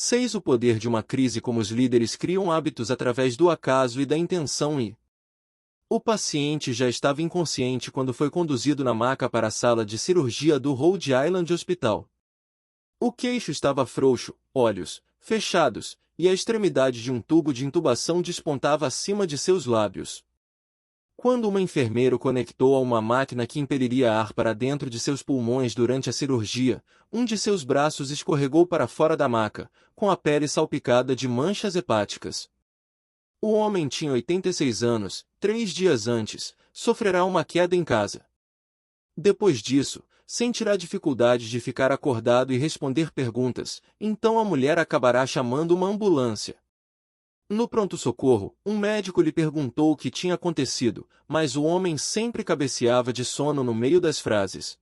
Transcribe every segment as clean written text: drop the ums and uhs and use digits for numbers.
6. O poder de uma crise. Como os líderes criam hábitos através do acaso e da intenção e... O paciente já estava inconsciente quando foi conduzido na maca para a sala de cirurgia do Rhode Island Hospital. O queixo estava frouxo, olhos fechados, e a extremidade de um tubo de intubação despontava acima de seus lábios. Quando uma enfermeira o conectou a uma máquina que impeliria ar para dentro de seus pulmões durante a cirurgia, um de seus braços escorregou para fora da maca, com a pele salpicada de manchas hepáticas. O homem tinha 86 anos, 3 dias antes, sofrerá uma queda em casa. Depois disso, sentirá dificuldade de ficar acordado e responder perguntas, então a mulher acabará chamando uma ambulância. No pronto-socorro, um médico lhe perguntou o que tinha acontecido, mas o homem sempre cabeceava de sono no meio das frases.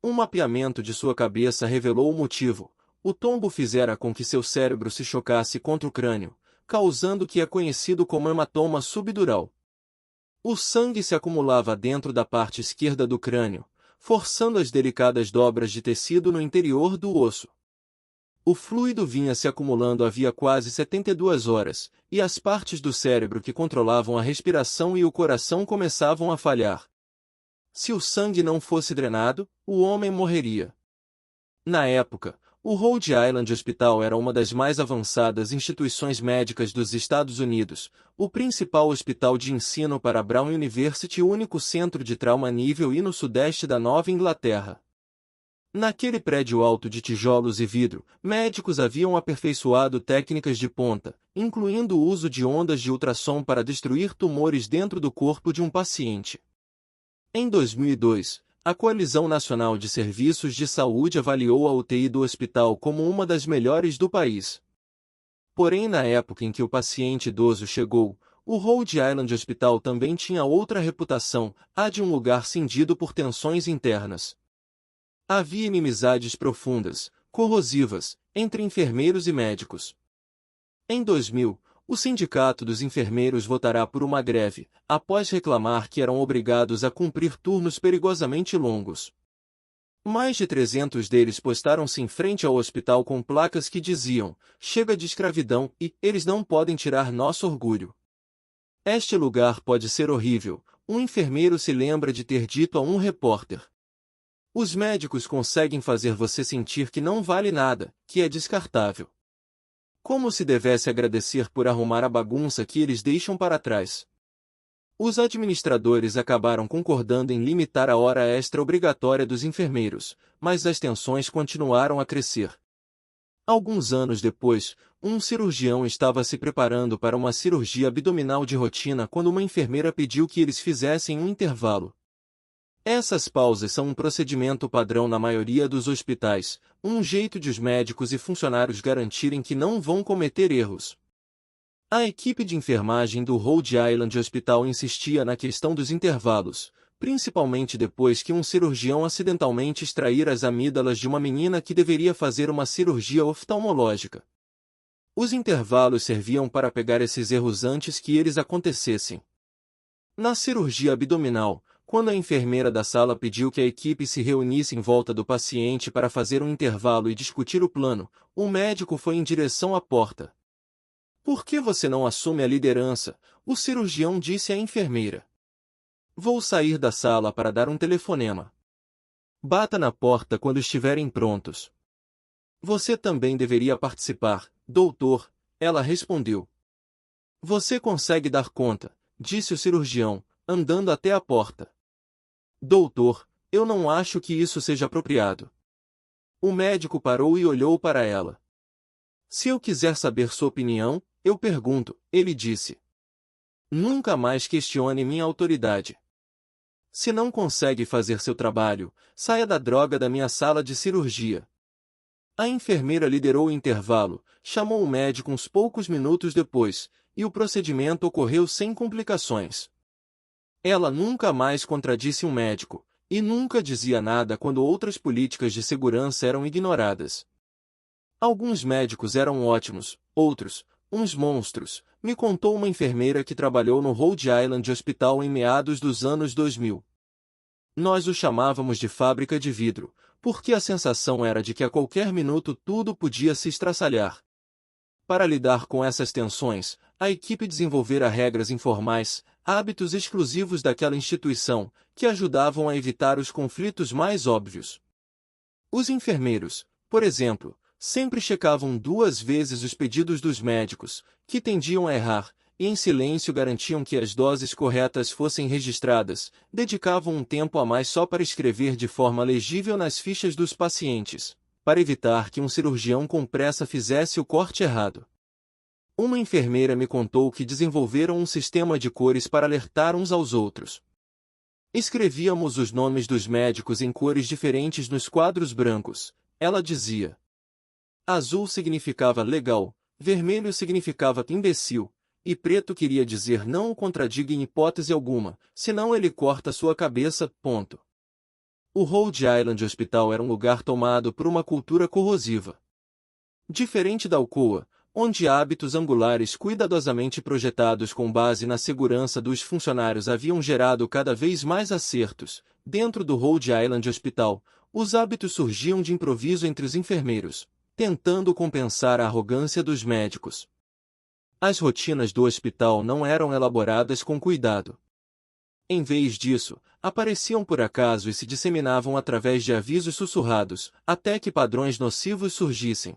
Um mapeamento de sua cabeça revelou o motivo. O tombo fizera com que seu cérebro se chocasse contra o crânio, causando o que é conhecido como hematoma subdural. O sangue se acumulava dentro da parte esquerda do crânio, forçando as delicadas dobras de tecido no interior do osso. O fluido vinha se acumulando havia quase 72 horas, e as partes do cérebro que controlavam a respiração e o coração começavam a falhar. Se o sangue não fosse drenado, o homem morreria. Na época, o Rhode Island Hospital era uma das mais avançadas instituições médicas dos Estados Unidos, o principal hospital de ensino para Brown University e o único centro de trauma nível I no sudeste da Nova Inglaterra. Naquele prédio alto de tijolos e vidro, médicos haviam aperfeiçoado técnicas de ponta, incluindo o uso de ondas de ultrassom para destruir tumores dentro do corpo de um paciente. Em 2002, a Coalizão Nacional de Serviços de Saúde avaliou a UTI do hospital como uma das melhores do país. Porém, na época em que o paciente idoso chegou, o Rhode Island Hospital também tinha outra reputação, a de um lugar cindido por tensões internas. Havia inimizades profundas, corrosivas, entre enfermeiros e médicos. Em 2000, o Sindicato dos Enfermeiros votará por uma greve, após reclamar que eram obrigados a cumprir turnos perigosamente longos. Mais de 300 deles postaram-se em frente ao hospital com placas que diziam: "Chega de escravidão" e "Eles não podem tirar nosso orgulho". "Este lugar pode ser horrível", um enfermeiro se lembra de ter dito a um repórter. Os médicos conseguem fazer você sentir que não vale nada, que é descartável. Como se devesse agradecer por arrumar a bagunça que eles deixam para trás. Os administradores acabaram concordando em limitar a hora extra obrigatória dos enfermeiros, mas as tensões continuaram a crescer. Alguns anos depois, um cirurgião estava se preparando para uma cirurgia abdominal de rotina quando uma enfermeira pediu que eles fizessem um intervalo. Essas pausas são um procedimento padrão na maioria dos hospitais, um jeito de os médicos e funcionários garantirem que não vão cometer erros. A equipe de enfermagem do Rhode Island Hospital insistia na questão dos intervalos, principalmente depois que um cirurgião acidentalmente extraíra as amígdalas de uma menina que deveria fazer uma cirurgia oftalmológica. Os intervalos serviam para pegar esses erros antes que eles acontecessem. Na cirurgia abdominal, quando a enfermeira da sala pediu que a equipe se reunisse em volta do paciente para fazer um intervalo e discutir o plano, o médico foi em direção à porta. "Por que você não assume a liderança?", o cirurgião disse à enfermeira. "Vou sair da sala para dar um telefonema. Bata na porta quando estiverem prontos." "Você também deveria participar, doutor", ela respondeu. "Você consegue dar conta", disse o cirurgião, andando até a porta. "Doutor, eu não acho que isso seja apropriado." O médico parou e olhou para ela. "Se eu quiser saber sua opinião, eu pergunto", ele disse. "Nunca mais questione minha autoridade. Se não consegue fazer seu trabalho, saia da droga da minha sala de cirurgia." A enfermeira liderou o intervalo, chamou o médico uns poucos minutos depois, e o procedimento ocorreu sem complicações. Ela nunca mais contradisse um médico, e nunca dizia nada quando outras políticas de segurança eram ignoradas. Alguns médicos eram ótimos, outros, uns monstros, me contou uma enfermeira que trabalhou no Rhode Island Hospital em meados dos anos 2000. "Nós o chamávamos de fábrica de vidro, porque a sensação era de que a qualquer minuto tudo podia se estraçalhar. Para lidar com essas tensões, a equipe desenvolvera regras informais, hábitos exclusivos daquela instituição, que ajudavam a evitar os conflitos mais óbvios. Os enfermeiros, por exemplo, sempre checavam 2 vezes os pedidos dos médicos, que tendiam a errar, e em silêncio garantiam que as doses corretas fossem registradas, dedicavam um tempo a mais só para escrever de forma legível nas fichas dos pacientes, para evitar que um cirurgião com pressa fizesse o corte errado. Uma enfermeira me contou que desenvolveram um sistema de cores para alertar uns aos outros. Escrevíamos os nomes dos médicos em cores diferentes nos quadros brancos, ela dizia. Azul significava legal, vermelho significava imbecil, e preto queria dizer não o contradiga em hipótese alguma, senão ele corta sua cabeça, ponto. O Rhode Island Hospital era um lugar tomado por uma cultura corrosiva. Diferente da Alcoa, onde hábitos angulares cuidadosamente projetados com base na segurança dos funcionários haviam gerado cada vez mais acertos, dentro do Rhode Island Hospital, os hábitos surgiam de improviso entre os enfermeiros, tentando compensar a arrogância dos médicos. As rotinas do hospital não eram elaboradas com cuidado. Em vez disso, apareciam por acaso e se disseminavam através de avisos sussurrados, até que padrões nocivos surgissem.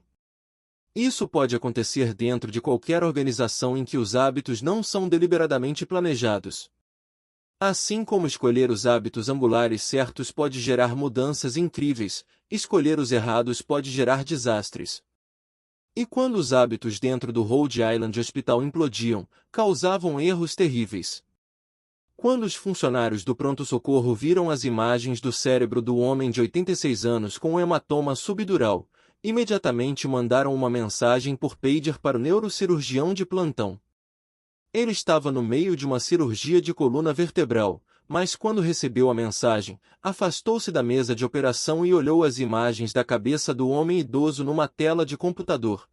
Isso pode acontecer dentro de qualquer organização em que os hábitos não são deliberadamente planejados. Assim como escolher os hábitos angulares certos pode gerar mudanças incríveis, escolher os errados pode gerar desastres. E quando os hábitos dentro do Rhode Island Hospital implodiam, causavam erros terríveis. Quando os funcionários do pronto-socorro viram as imagens do cérebro do homem de 86 anos com um hematoma subdural, imediatamente mandaram uma mensagem por pager para o neurocirurgião de plantão. Ele estava no meio de uma cirurgia de coluna vertebral, mas quando recebeu a mensagem, afastou-se da mesa de operação e olhou as imagens da cabeça do homem idoso numa tela de computador.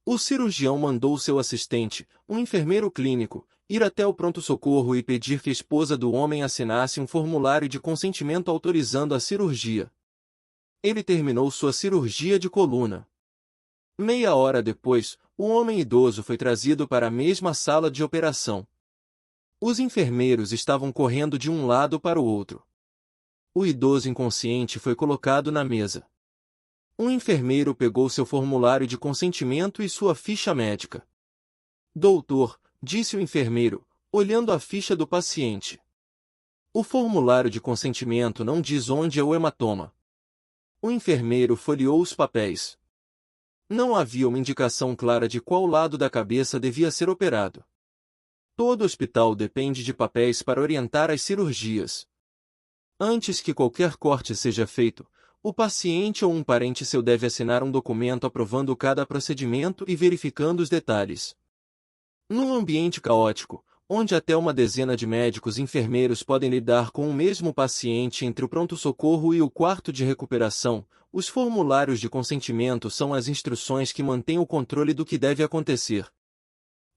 O cirurgião mandou seu assistente, um enfermeiro clínico, ir até o pronto-socorro e pedir que a esposa do homem assinasse um formulário de consentimento autorizando a cirurgia. Ele terminou sua cirurgia de coluna. Meia hora depois, o homem idoso foi trazido para a mesma sala de operação. Os enfermeiros estavam correndo de um lado para o outro. O idoso inconsciente foi colocado na mesa. Um enfermeiro pegou seu formulário de consentimento e sua ficha médica. Doutor, disse o enfermeiro, olhando a ficha do paciente. O formulário de consentimento não diz onde é o hematoma. O enfermeiro folheou os papéis. Não havia uma indicação clara de qual lado da cabeça devia ser operado. Todo hospital depende de papéis para orientar as cirurgias. Antes que qualquer corte seja feito, o paciente ou um parente seu deve assinar um documento aprovando cada procedimento e verificando os detalhes. Num ambiente caótico, onde até uma dezena de médicos e enfermeiros podem lidar com o mesmo paciente entre o pronto-socorro e o quarto de recuperação, os formulários de consentimento são as instruções que mantêm o controle do que deve acontecer.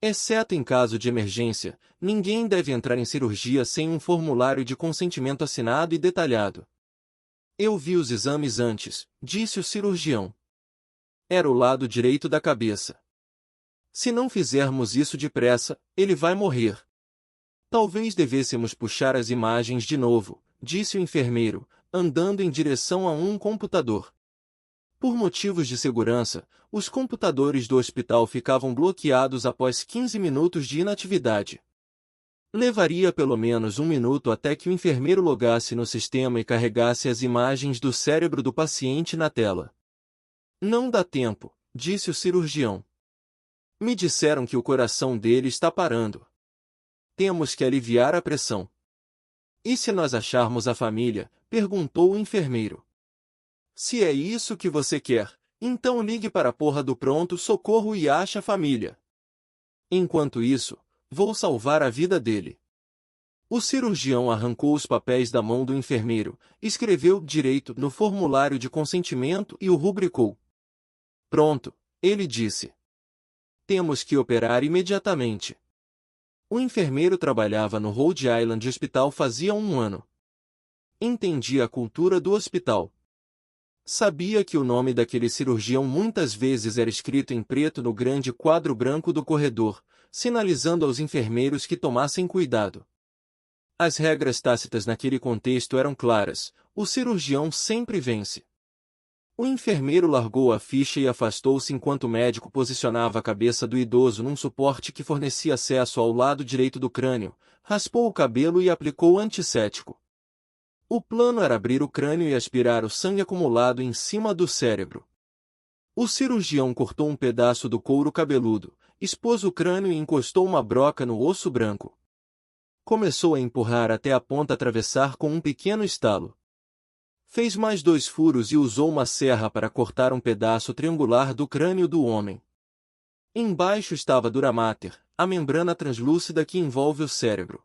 Exceto em caso de emergência, ninguém deve entrar em cirurgia sem um formulário de consentimento assinado e detalhado. Eu vi os exames antes, disse o cirurgião. Era o lado direito da cabeça. Se não fizermos isso depressa, ele vai morrer. Talvez devêssemos puxar as imagens de novo, disse o enfermeiro, andando em direção a um computador. Por motivos de segurança, os computadores do hospital ficavam bloqueados após 15 minutos de inatividade. Levaria pelo menos 1 minuto até que o enfermeiro logasse no sistema e carregasse as imagens do cérebro do paciente na tela. Não dá tempo, disse o cirurgião. Me disseram que o coração dele está parando. Temos que aliviar a pressão. E se nós acharmos a família? Perguntou o enfermeiro. Se é isso que você quer, então ligue para a porra do pronto-socorro e ache a família. Enquanto isso, vou salvar a vida dele. O cirurgião arrancou os papéis da mão do enfermeiro, escreveu direito no formulário de consentimento e o rubricou. Pronto, ele disse. Temos que operar imediatamente. O enfermeiro trabalhava no Rhode Island Hospital fazia 1 ano. Entendia a cultura do hospital. Sabia que o nome daquele cirurgião muitas vezes era escrito em preto no grande quadro branco do corredor, sinalizando aos enfermeiros que tomassem cuidado. As regras tácitas naquele contexto eram claras: o cirurgião sempre vence. O enfermeiro largou a ficha e afastou-se enquanto o médico posicionava a cabeça do idoso num suporte que fornecia acesso ao lado direito do crânio, raspou o cabelo e aplicou o antisséptico. O plano era abrir o crânio e aspirar o sangue acumulado em cima do cérebro. O cirurgião cortou um pedaço do couro cabeludo, expôs o crânio e encostou uma broca no osso branco. Começou a empurrar até a ponta atravessar com um pequeno estalo. Fez mais 2 furos e usou uma serra para cortar um pedaço triangular do crânio do homem. Embaixo estava a dura mater, a membrana translúcida que envolve o cérebro.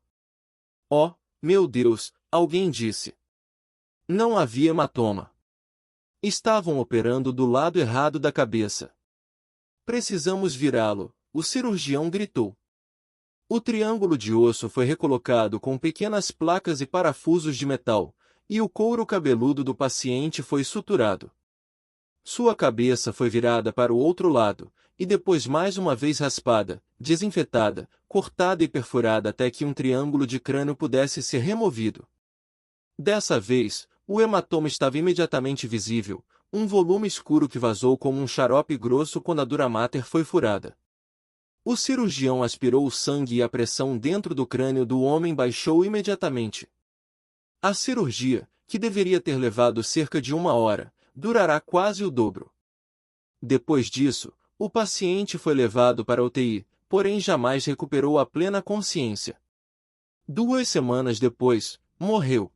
Oh, meu Deus, alguém disse. Não havia hematoma. Estavam operando do lado errado da cabeça. Precisamos virá-lo, o cirurgião gritou. O triângulo de osso foi recolocado com pequenas placas e parafusos de metal, e o couro cabeludo do paciente foi suturado. Sua cabeça foi virada para o outro lado, e depois mais uma vez raspada, desinfetada, cortada e perfurada até que um triângulo de crânio pudesse ser removido. Dessa vez, o hematoma estava imediatamente visível, um volume escuro que vazou como um xarope grosso quando a dura mater foi furada. O cirurgião aspirou o sangue e a pressão dentro do crânio do homem baixou imediatamente. A cirurgia, que deveria ter levado cerca de 1 hora, durará quase o dobro. Depois disso, o paciente foi levado para a UTI, porém jamais recuperou a plena consciência. 2 semanas depois, morreu.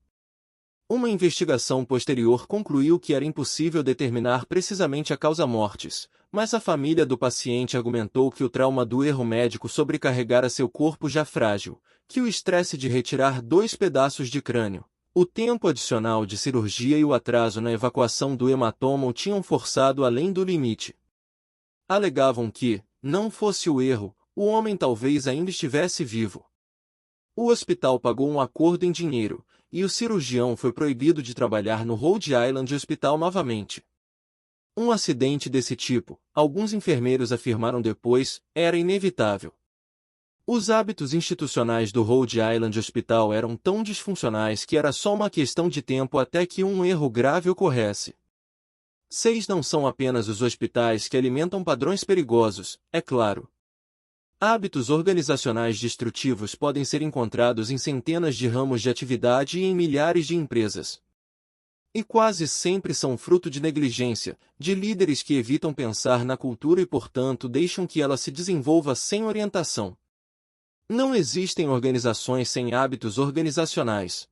Uma investigação posterior concluiu que era impossível determinar precisamente a causa-mortes, mas a família do paciente argumentou que o trauma do erro médico sobrecarregara seu corpo já frágil, que o estresse de retirar 2 pedaços de crânio, o tempo adicional de cirurgia e o atraso na evacuação do hematoma o tinham forçado além do limite. Alegavam que, não fosse o erro, o homem talvez ainda estivesse vivo. O hospital pagou um acordo em dinheiro, e o cirurgião foi proibido de trabalhar no Rhode Island Hospital novamente. Um acidente desse tipo, alguns enfermeiros afirmaram depois, era inevitável. Os hábitos institucionais do Rhode Island Hospital eram tão disfuncionais que era só uma questão de tempo até que um erro grave ocorresse. 6 não são apenas os hospitais que alimentam padrões perigosos, é claro. Hábitos organizacionais destrutivos podem ser encontrados em centenas de ramos de atividade e em milhares de empresas. E quase sempre são fruto de negligência, de líderes que evitam pensar na cultura e, portanto, deixam que ela se desenvolva sem orientação. Não existem organizações sem hábitos organizacionais.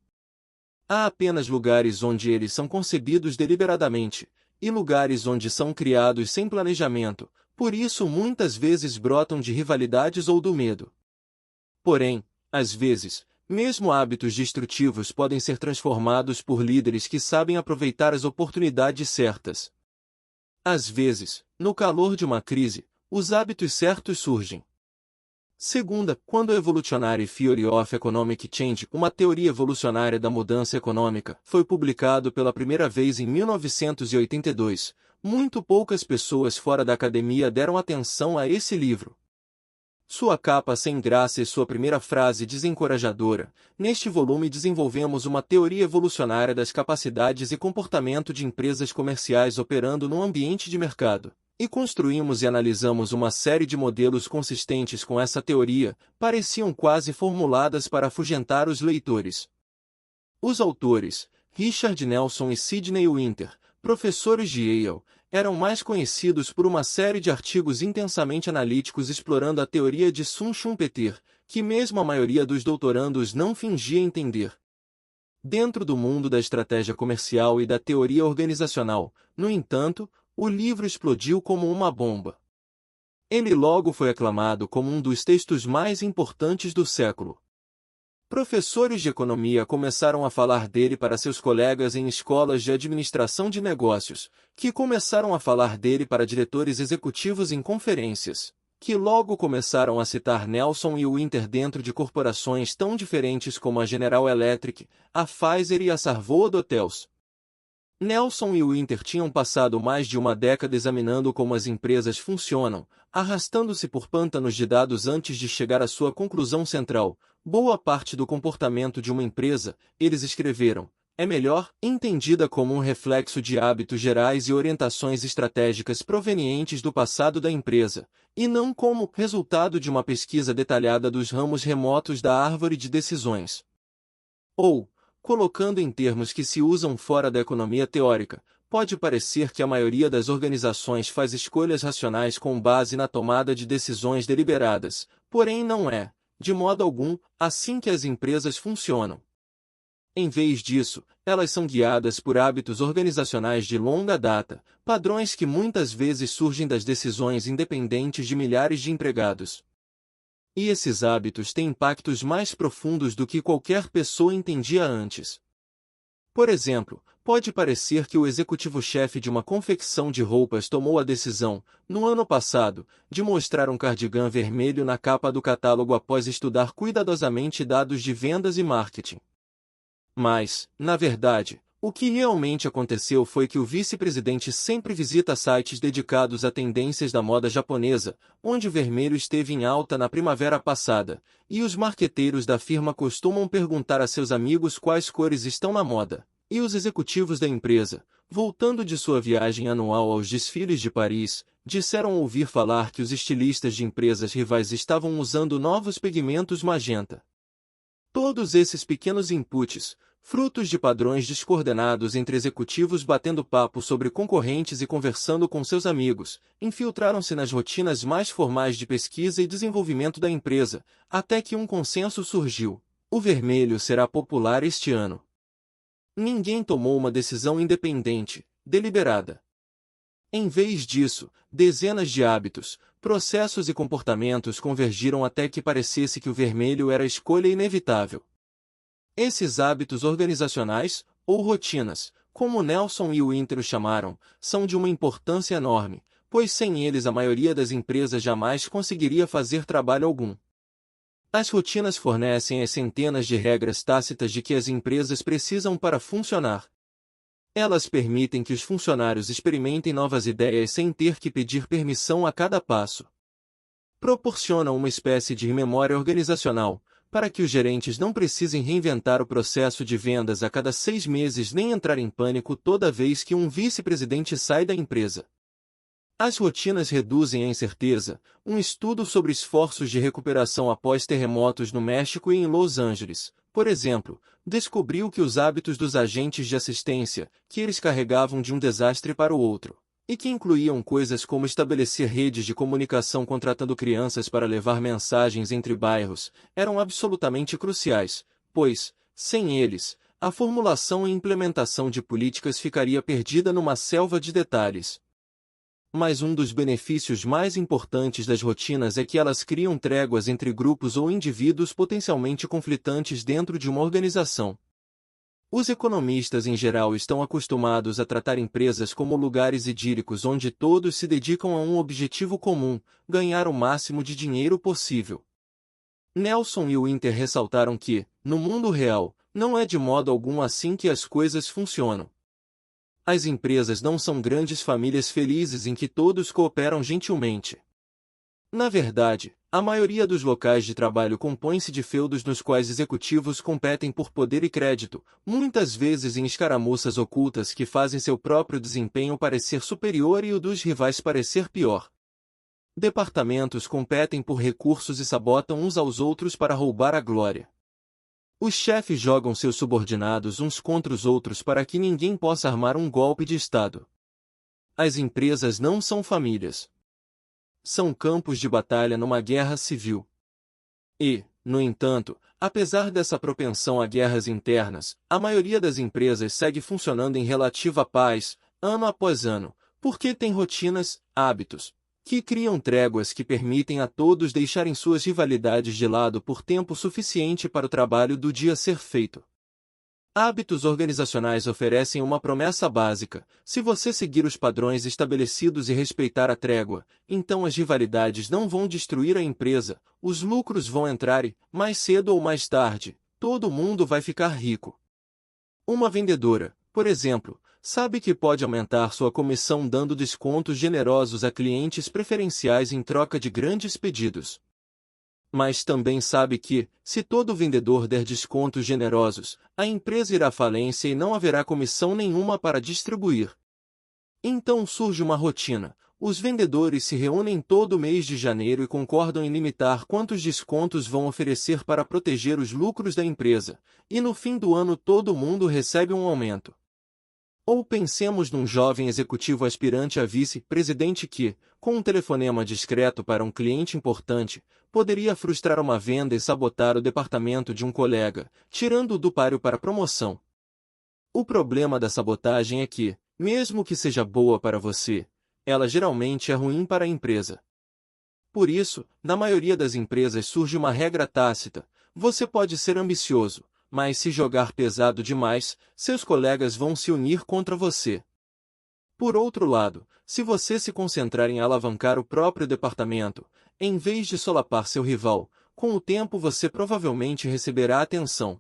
Há apenas lugares onde eles são concebidos deliberadamente, e lugares onde são criados sem planejamento, por isso muitas vezes brotam de rivalidades ou do medo. Porém, às vezes, mesmo hábitos destrutivos podem ser transformados por líderes que sabem aproveitar as oportunidades certas. Às vezes, no calor de uma crise, os hábitos certos surgem. Segunda, quando a Evolutionary Theory of Economic Change, uma teoria evolucionária da mudança econômica, foi publicado pela primeira vez em 1982, muito poucas pessoas fora da academia deram atenção a esse livro. Sua capa sem graça e sua primeira frase desencorajadora: neste volume desenvolvemos uma teoria evolucionária das capacidades e comportamento de empresas comerciais operando num ambiente de mercado. E construímos e analisamos uma série de modelos consistentes com essa teoria, pareciam quase formuladas para afugentar os leitores. Os autores, Richard Nelson e Sidney Winter, professores de Yale, eram mais conhecidos por uma série de artigos intensamente analíticos explorando a teoria de Sun Schumpeter, que mesmo a maioria dos doutorandos não fingia entender. Dentro do mundo da estratégia comercial e da teoria organizacional, no entanto, o livro explodiu como uma bomba. Ele logo foi aclamado como um dos textos mais importantes do século. Professores de economia começaram a falar dele para seus colegas em escolas de administração de negócios, que começaram a falar dele para diretores executivos em conferências, que logo começaram a citar Nelson e Winter dentro de corporações tão diferentes como a General Electric, a Pfizer e a Sarvoa Hotels. Nelson e Winter tinham passado mais de uma década examinando como as empresas funcionam, arrastando-se por pântanos de dados antes de chegar à sua conclusão central. Boa parte do comportamento de uma empresa, eles escreveram, é melhor entendida como um reflexo de hábitos gerais e orientações estratégicas provenientes do passado da empresa, e não como resultado de uma pesquisa detalhada dos ramos remotos da árvore de decisões. Ou, colocando em termos que se usam fora da economia teórica, pode parecer que a maioria das organizações faz escolhas racionais com base na tomada de decisões deliberadas, porém não é, de modo algum, assim que as empresas funcionam. Em vez disso, elas são guiadas por hábitos organizacionais de longa data, padrões que muitas vezes surgem das decisões independentes de milhares de empregados. E esses hábitos têm impactos mais profundos do que qualquer pessoa entendia antes. Por exemplo, pode parecer que o executivo-chefe de uma confecção de roupas tomou a decisão, no ano passado, de mostrar um cardigã vermelho na capa do catálogo após estudar cuidadosamente dados de vendas e marketing. Mas, na verdade, o que realmente aconteceu foi que o vice-presidente sempre visita sites dedicados a tendências da moda japonesa, onde o vermelho esteve em alta na primavera passada, e os marqueteiros da firma costumam perguntar a seus amigos quais cores estão na moda. E os executivos da empresa, voltando de sua viagem anual aos desfiles de Paris, disseram ouvir falar que os estilistas de empresas rivais estavam usando novos pigmentos magenta. Todos esses pequenos inputs, frutos de padrões descoordenados entre executivos batendo papo sobre concorrentes e conversando com seus amigos, infiltraram-se nas rotinas mais formais de pesquisa e desenvolvimento da empresa, até que um consenso surgiu. O vermelho será popular este ano. Ninguém tomou uma decisão independente, deliberada. Em vez disso, dezenas de hábitos, processos e comportamentos convergiram até que parecesse que o vermelho era a escolha inevitável. Esses hábitos organizacionais, ou rotinas, como Nelson e Winter o chamaram, são de uma importância enorme, pois sem eles a maioria das empresas jamais conseguiria fazer trabalho algum. As rotinas fornecem as centenas de regras tácitas de que as empresas precisam para funcionar. Elas permitem que os funcionários experimentem novas ideias sem ter que pedir permissão a cada passo. Proporcionam uma espécie de memória organizacional, para que os gerentes não precisem reinventar o processo de vendas a cada 6 meses nem entrar em pânico toda vez que um vice-presidente sai da empresa. As rotinas reduzem a incerteza. Um estudo sobre esforços de recuperação após terremotos no México e em Los Angeles, por exemplo, descobriu que os hábitos dos agentes de assistência, que eles carregavam de um desastre para o outro, e que incluíam coisas como estabelecer redes de comunicação contratando crianças para levar mensagens entre bairros, eram absolutamente cruciais, pois, sem eles, a formulação e implementação de políticas ficaria perdida numa selva de detalhes. Mas um dos benefícios mais importantes das rotinas é que elas criam tréguas entre grupos ou indivíduos potencialmente conflitantes dentro de uma organização. Os economistas em geral estão acostumados a tratar empresas como lugares idílicos onde todos se dedicam a um objetivo comum, ganhar o máximo de dinheiro possível. Nelson e Winter ressaltaram que, no mundo real, não é de modo algum assim que as coisas funcionam. As empresas não são grandes famílias felizes em que todos cooperam gentilmente. Na verdade, a maioria dos locais de trabalho compõe-se de feudos nos quais executivos competem por poder e crédito, muitas vezes em escaramuças ocultas que fazem seu próprio desempenho parecer superior e o dos rivais parecer pior. Departamentos competem por recursos e sabotam uns aos outros para roubar a glória. Os chefes jogam seus subordinados uns contra os outros para que ninguém possa armar um golpe de Estado. As empresas não são famílias. São campos de batalha numa guerra civil. E, no entanto, apesar dessa propensão a guerras internas, a maioria das empresas segue funcionando em relativa paz, ano após ano, porque tem rotinas, hábitos, que criam tréguas que permitem a todos deixarem suas rivalidades de lado por tempo suficiente para o trabalho do dia ser feito. Hábitos organizacionais oferecem uma promessa básica: se você seguir os padrões estabelecidos e respeitar a trégua, então as rivalidades não vão destruir a empresa, os lucros vão entrar e, mais cedo ou mais tarde, todo mundo vai ficar rico. Uma vendedora, por exemplo, sabe que pode aumentar sua comissão dando descontos generosos a clientes preferenciais em troca de grandes pedidos. Mas também sabe que, se todo vendedor der descontos generosos, a empresa irá à falência e não haverá comissão nenhuma para distribuir. Então surge uma rotina. Os vendedores se reúnem todo mês de janeiro e concordam em limitar quantos descontos vão oferecer para proteger os lucros da empresa, e no fim do ano todo mundo recebe um aumento. Ou pensemos num jovem executivo aspirante a vice-presidente que, com um telefonema discreto para um cliente importante, poderia frustrar uma venda e sabotar o departamento de um colega, tirando-o do páreo para promoção. O problema da sabotagem é que, mesmo que seja boa para você, ela geralmente é ruim para a empresa. Por isso, na maioria das empresas surge uma regra tácita: você pode ser ambicioso, mas se jogar pesado demais, seus colegas vão se unir contra você. Por outro lado, se você se concentrar em alavancar o próprio departamento, em vez de solapar seu rival, com o tempo você provavelmente receberá atenção.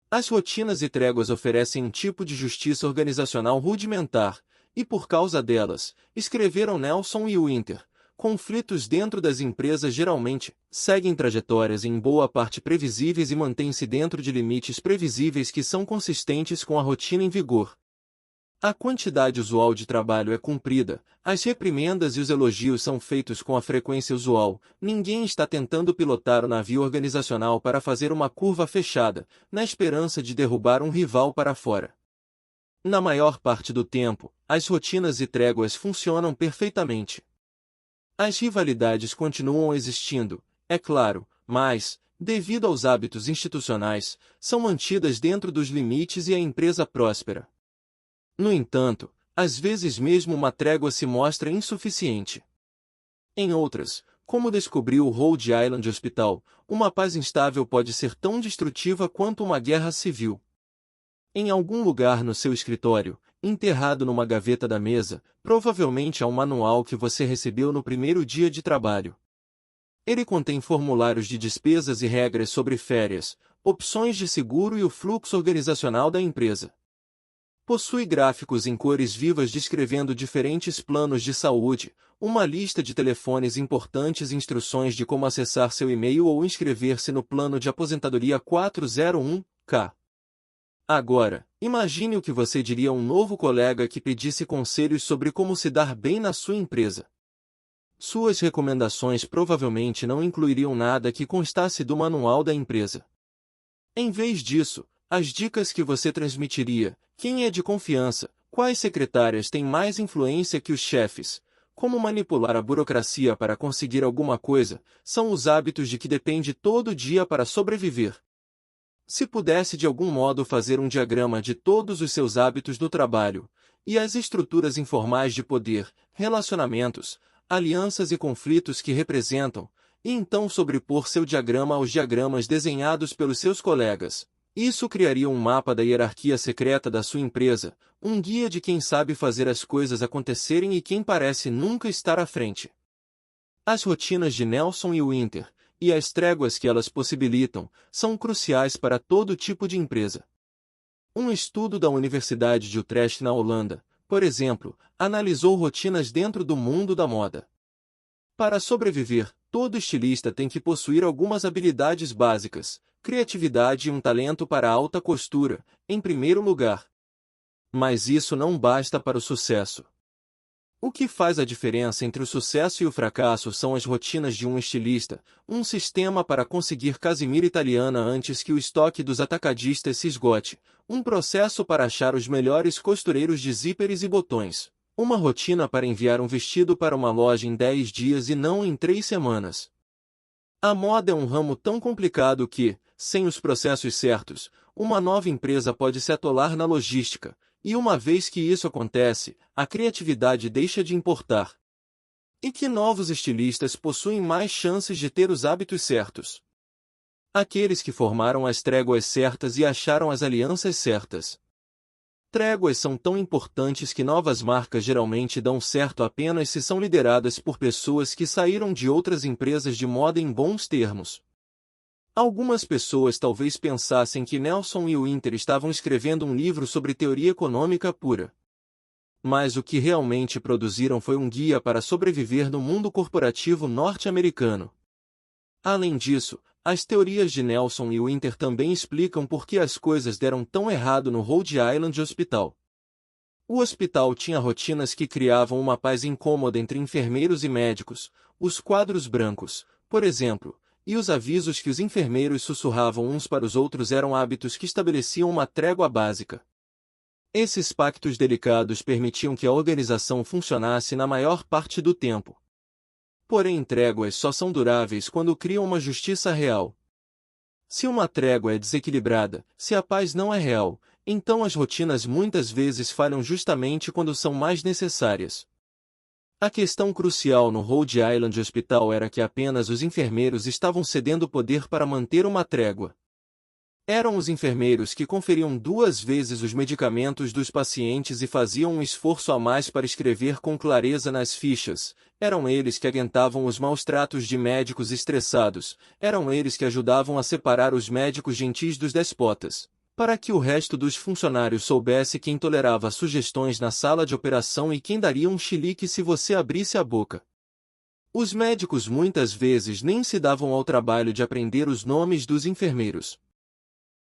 As rotinas e tréguas oferecem um tipo de justiça organizacional rudimentar, e por causa delas, escreveram Nelson e Winter, conflitos dentro das empresas geralmente seguem trajetórias em boa parte previsíveis e mantêm-se dentro de limites previsíveis que são consistentes com a rotina em vigor. A quantidade usual de trabalho é cumprida, as reprimendas e os elogios são feitos com a frequência usual, ninguém está tentando pilotar o navio organizacional para fazer uma curva fechada, na esperança de derrubar um rival para fora. Na maior parte do tempo, as rotinas e tréguas funcionam perfeitamente. As rivalidades continuam existindo, é claro, mas, devido aos hábitos institucionais, são mantidas dentro dos limites e a empresa próspera. No entanto, às vezes mesmo uma trégua se mostra insuficiente. Em outras, como descobriu o Rhode Island Hospital, uma paz instável pode ser tão destrutiva quanto uma guerra civil. Em algum lugar no seu escritório, enterrado numa gaveta da mesa, provavelmente há um manual que você recebeu no primeiro dia de trabalho. Ele contém formulários de despesas e regras sobre férias, opções de seguro e o fluxo organizacional da empresa. Possui gráficos em cores vivas descrevendo diferentes planos de saúde, uma lista de telefones importantes e instruções de como acessar seu e-mail ou inscrever-se no plano de aposentadoria 401k. Agora, imagine o que você diria a um novo colega que pedisse conselhos sobre como se dar bem na sua empresa. Suas recomendações provavelmente não incluiriam nada que constasse do manual da empresa. Em vez disso, as dicas que você transmitiria: quem é de confiança, quais secretárias têm mais influência que os chefes, como manipular a burocracia para conseguir alguma coisa, são os hábitos de que depende todo dia para sobreviver. Se pudesse de algum modo fazer um diagrama de todos os seus hábitos do trabalho, e as estruturas informais de poder, relacionamentos, alianças e conflitos que representam, e então sobrepor seu diagrama aos diagramas desenhados pelos seus colegas, isso criaria um mapa da hierarquia secreta da sua empresa, um guia de quem sabe fazer as coisas acontecerem e quem parece nunca estar à frente. As rotinas de Nelson e Winter, e as tréguas que elas possibilitam, são cruciais para todo tipo de empresa. Um estudo da Universidade de Utrecht na Holanda, por exemplo, analisou rotinas dentro do mundo da moda. Para sobreviver, todo estilista tem que possuir algumas habilidades básicas, criatividade e um talento para a alta costura, em primeiro lugar. Mas isso não basta para o sucesso. O que faz a diferença entre o sucesso e o fracasso são as rotinas de um estilista, um sistema para conseguir casimira italiana antes que o estoque dos atacadistas se esgote, um processo para achar os melhores costureiros de zíperes e botões, uma rotina para enviar um vestido para uma loja em 10 dias e não em 3 semanas. A moda é um ramo tão complicado que, sem os processos certos, uma nova empresa pode se atolar na logística, e uma vez que isso acontece, a criatividade deixa de importar. E que novos estilistas possuem mais chances de ter os hábitos certos? Aqueles que formaram as tréguas certas e acharam as alianças certas. Tréguas são tão importantes que novas marcas geralmente dão certo apenas se são lideradas por pessoas que saíram de outras empresas de moda em bons termos. Algumas pessoas talvez pensassem que Nelson e Winter estavam escrevendo um livro sobre teoria econômica pura. Mas o que realmente produziram foi um guia para sobreviver no mundo corporativo norte-americano. Além disso, as teorias de Nelson e Winter também explicam por que as coisas deram tão errado no Rhode Island Hospital. O hospital tinha rotinas que criavam uma paz incômoda entre enfermeiros e médicos, os quadros brancos, por exemplo, e os avisos que os enfermeiros sussurravam uns para os outros eram hábitos que estabeleciam uma trégua básica. Esses pactos delicados permitiam que a organização funcionasse na maior parte do tempo. Porém, tréguas só são duráveis quando criam uma justiça real. Se uma trégua é desequilibrada, se a paz não é real, então as rotinas muitas vezes falham justamente quando são mais necessárias. A questão crucial no Rhode Island Hospital era que apenas os enfermeiros estavam cedendo poder para manter uma trégua. Eram os enfermeiros que conferiam 2 vezes os medicamentos dos pacientes e faziam um esforço a mais para escrever com clareza nas fichas. Eram eles que aguentavam os maus-tratos de médicos estressados. Eram eles que ajudavam a separar os médicos gentis dos despotas, para que o resto dos funcionários soubesse quem tolerava sugestões na sala de operação e quem daria um chilique se você abrisse a boca. Os médicos muitas vezes nem se davam ao trabalho de aprender os nomes dos enfermeiros.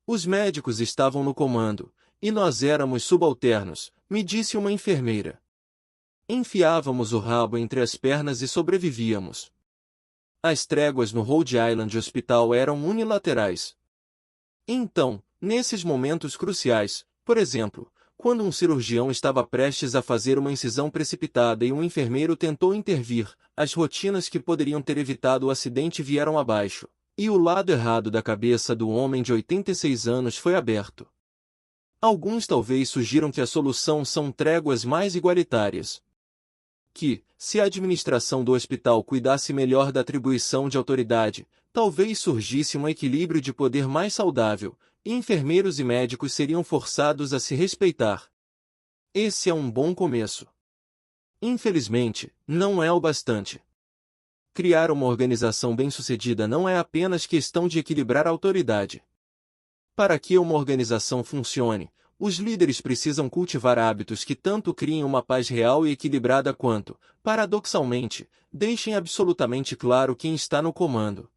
Os médicos estavam no comando, e nós éramos subalternos, me disse uma enfermeira. Enfiávamos o rabo entre as pernas e sobrevivíamos. As tréguas no Rhode Island Hospital eram unilaterais. Então, nesses momentos cruciais, por exemplo, quando um cirurgião estava prestes a fazer uma incisão precipitada e um enfermeiro tentou intervir, as rotinas que poderiam ter evitado o acidente vieram abaixo. E o lado errado da cabeça do homem de 86 anos foi aberto. Alguns talvez sugiram que a solução são tréguas mais igualitárias. Que, se a administração do hospital cuidasse melhor da atribuição de autoridade, talvez surgisse um equilíbrio de poder mais saudável, e enfermeiros e médicos seriam forçados a se respeitar. Esse é um bom começo. Infelizmente, não é o bastante. Criar uma organização bem-sucedida não é apenas questão de equilibrar a autoridade. Para que uma organização funcione, os líderes precisam cultivar hábitos que tanto criem uma paz real e equilibrada quanto, paradoxalmente, deixem absolutamente claro quem está no comando.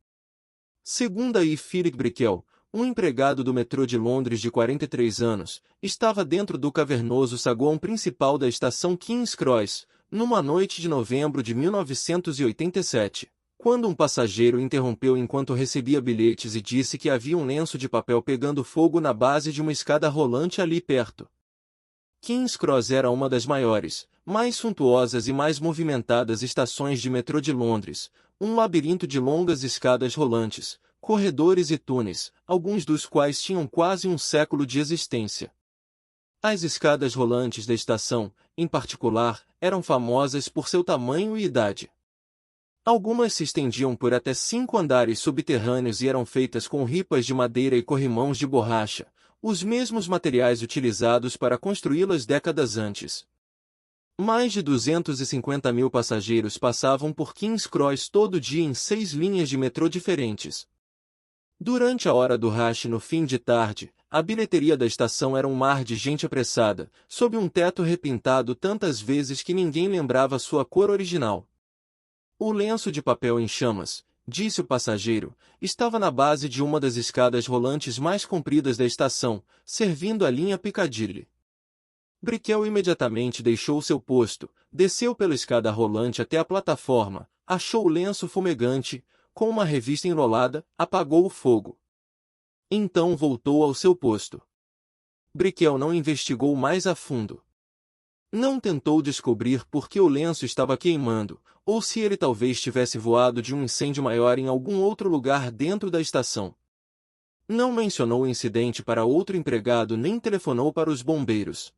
Segundo a Philip Brickell, um empregado do metrô de Londres de 43 anos, estava dentro do cavernoso saguão principal da estação King's Cross, numa noite de novembro de 1987, quando um passageiro interrompeu enquanto recebia bilhetes e disse que havia um lenço de papel pegando fogo na base de uma escada rolante ali perto. King's Cross era uma das maiores, mais suntuosas e mais movimentadas estações de metrô de Londres, um labirinto de longas escadas rolantes, corredores e túneis, alguns dos quais tinham quase um século de existência. As escadas rolantes da estação, em particular, eram famosas por seu tamanho e idade. Algumas se estendiam por até 5 andares subterrâneos e eram feitas com ripas de madeira e corrimãos de borracha, os mesmos materiais utilizados para construí-las décadas antes. Mais de 250 mil passageiros passavam por King's Cross todo dia em 6 linhas de metrô diferentes. Durante a hora do rush no fim de tarde, a bilheteria da estação era um mar de gente apressada, sob um teto repintado tantas vezes que ninguém lembrava sua cor original. O lenço de papel em chamas, disse o passageiro, estava na base de uma das escadas rolantes mais compridas da estação, servindo a linha Piccadilly. Brickell imediatamente deixou seu posto, desceu pela escada rolante até a plataforma, achou o lenço fumegante, com uma revista enrolada, apagou o fogo. Então voltou ao seu posto. Brickell não investigou mais a fundo. Não tentou descobrir por que o lenço estava queimando, ou se ele talvez tivesse voado de um incêndio maior em algum outro lugar dentro da estação. Não mencionou o incidente para outro empregado nem telefonou para os bombeiros.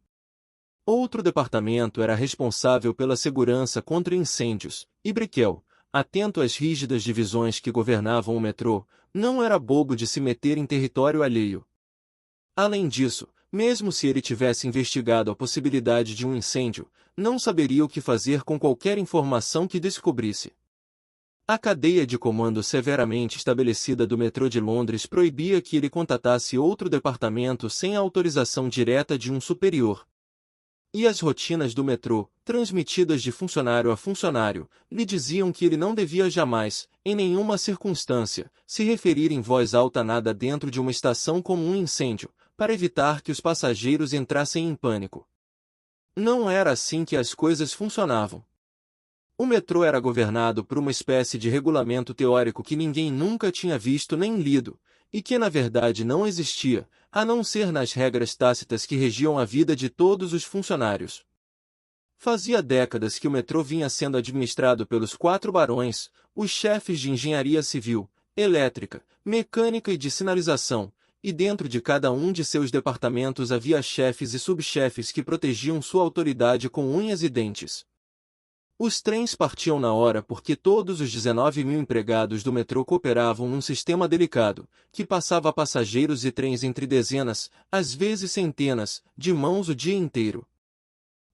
Outro departamento era responsável pela segurança contra incêndios, e Brickell, atento às rígidas divisões que governavam o metrô, não era bobo de se meter em território alheio. Além disso, mesmo se ele tivesse investigado a possibilidade de um incêndio, não saberia o que fazer com qualquer informação que descobrisse. A cadeia de comando severamente estabelecida do metrô de Londres proibia que ele contatasse outro departamento sem a autorização direta de um superior. E as rotinas do metrô, transmitidas de funcionário a funcionário, lhe diziam que ele não devia jamais, em nenhuma circunstância, se referir em voz alta a nada dentro de uma estação como um incêndio, para evitar que os passageiros entrassem em pânico. Não era assim que as coisas funcionavam. O metrô era governado por uma espécie de regulamento teórico que ninguém nunca tinha visto nem lido, e que na verdade não existia, a não ser nas regras tácitas que regiam a vida de todos os funcionários. Fazia décadas que o metrô vinha sendo administrado pelos 4 barões, os chefes de engenharia civil, elétrica, mecânica e de sinalização, e dentro de cada um de seus departamentos havia chefes e subchefes que protegiam sua autoridade com unhas e dentes. Os trens partiam na hora porque todos os 19.000 empregados do metrô cooperavam num sistema delicado, que passava passageiros e trens entre dezenas, às vezes centenas, de mãos o dia inteiro.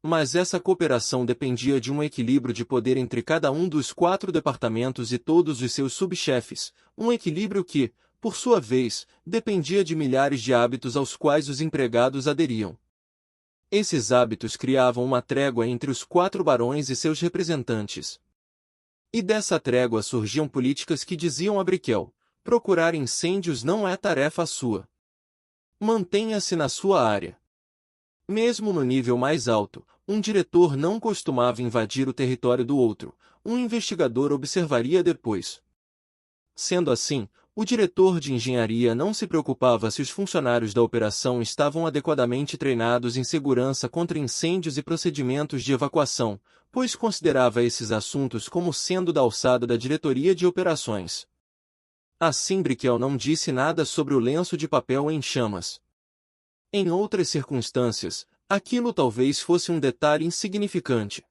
Mas essa cooperação dependia de um equilíbrio de poder entre cada um dos 4 departamentos e todos os seus subchefes, um equilíbrio que, por sua vez, dependia de milhares de hábitos aos quais os empregados aderiam. Esses hábitos criavam uma trégua entre os 4 barões e seus representantes. E dessa trégua surgiam políticas que diziam a Brickell: procurar incêndios não é tarefa sua. Mantenha-se na sua área. Mesmo no nível mais alto, um diretor não costumava invadir o território do outro, um investigador observaria depois. Sendo assim, o diretor de engenharia não se preocupava se os funcionários da operação estavam adequadamente treinados em segurança contra incêndios e procedimentos de evacuação, pois considerava esses assuntos como sendo da alçada da diretoria de operações. Assim Brickell não disse nada sobre o lenço de papel em chamas. Em outras circunstâncias, aquilo talvez fosse um detalhe insignificante.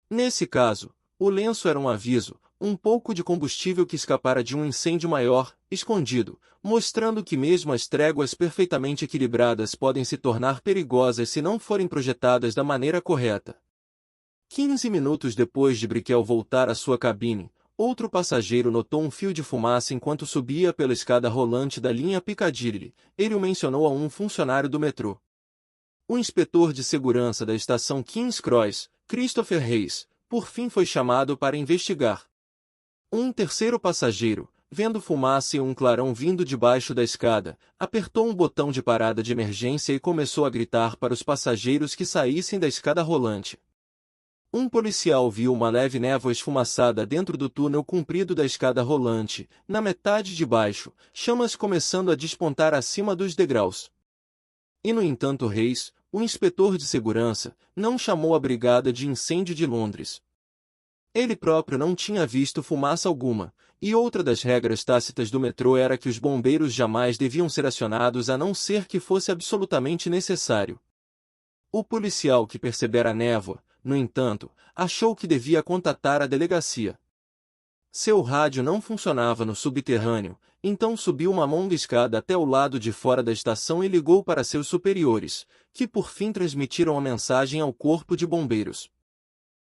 Nesse caso, o lenço era um aviso, um pouco de combustível que escapara de um incêndio maior, escondido, mostrando que mesmo as tréguas perfeitamente equilibradas podem se tornar perigosas se não forem projetadas da maneira correta. 15 minutos depois de Brickell voltar à sua cabine, outro passageiro notou um fio de fumaça enquanto subia pela escada rolante da linha Piccadilly. Ele o mencionou a um funcionário do metrô. O inspetor de segurança da estação King's Cross, Christopher Hayes, por fim foi chamado para investigar. Um terceiro passageiro, vendo fumaça e um clarão vindo debaixo da escada, apertou um botão de parada de emergência e começou a gritar para os passageiros que saíssem da escada rolante. Um policial viu uma leve névoa esfumaçada dentro do túnel comprido da escada rolante, na metade de baixo, chamas começando a despontar acima dos degraus. E no entanto Reis, o inspetor de segurança, não chamou a brigada de incêndio de Londres. Ele próprio não tinha visto fumaça alguma, e outra das regras tácitas do metrô era que os bombeiros jamais deviam ser acionados a não ser que fosse absolutamente necessário. O policial que percebera a névoa, no entanto, achou que devia contatar a delegacia. Seu rádio não funcionava no subterrâneo, então subiu uma longa escada até o lado de fora da estação e ligou para seus superiores, que por fim transmitiram a mensagem ao corpo de bombeiros.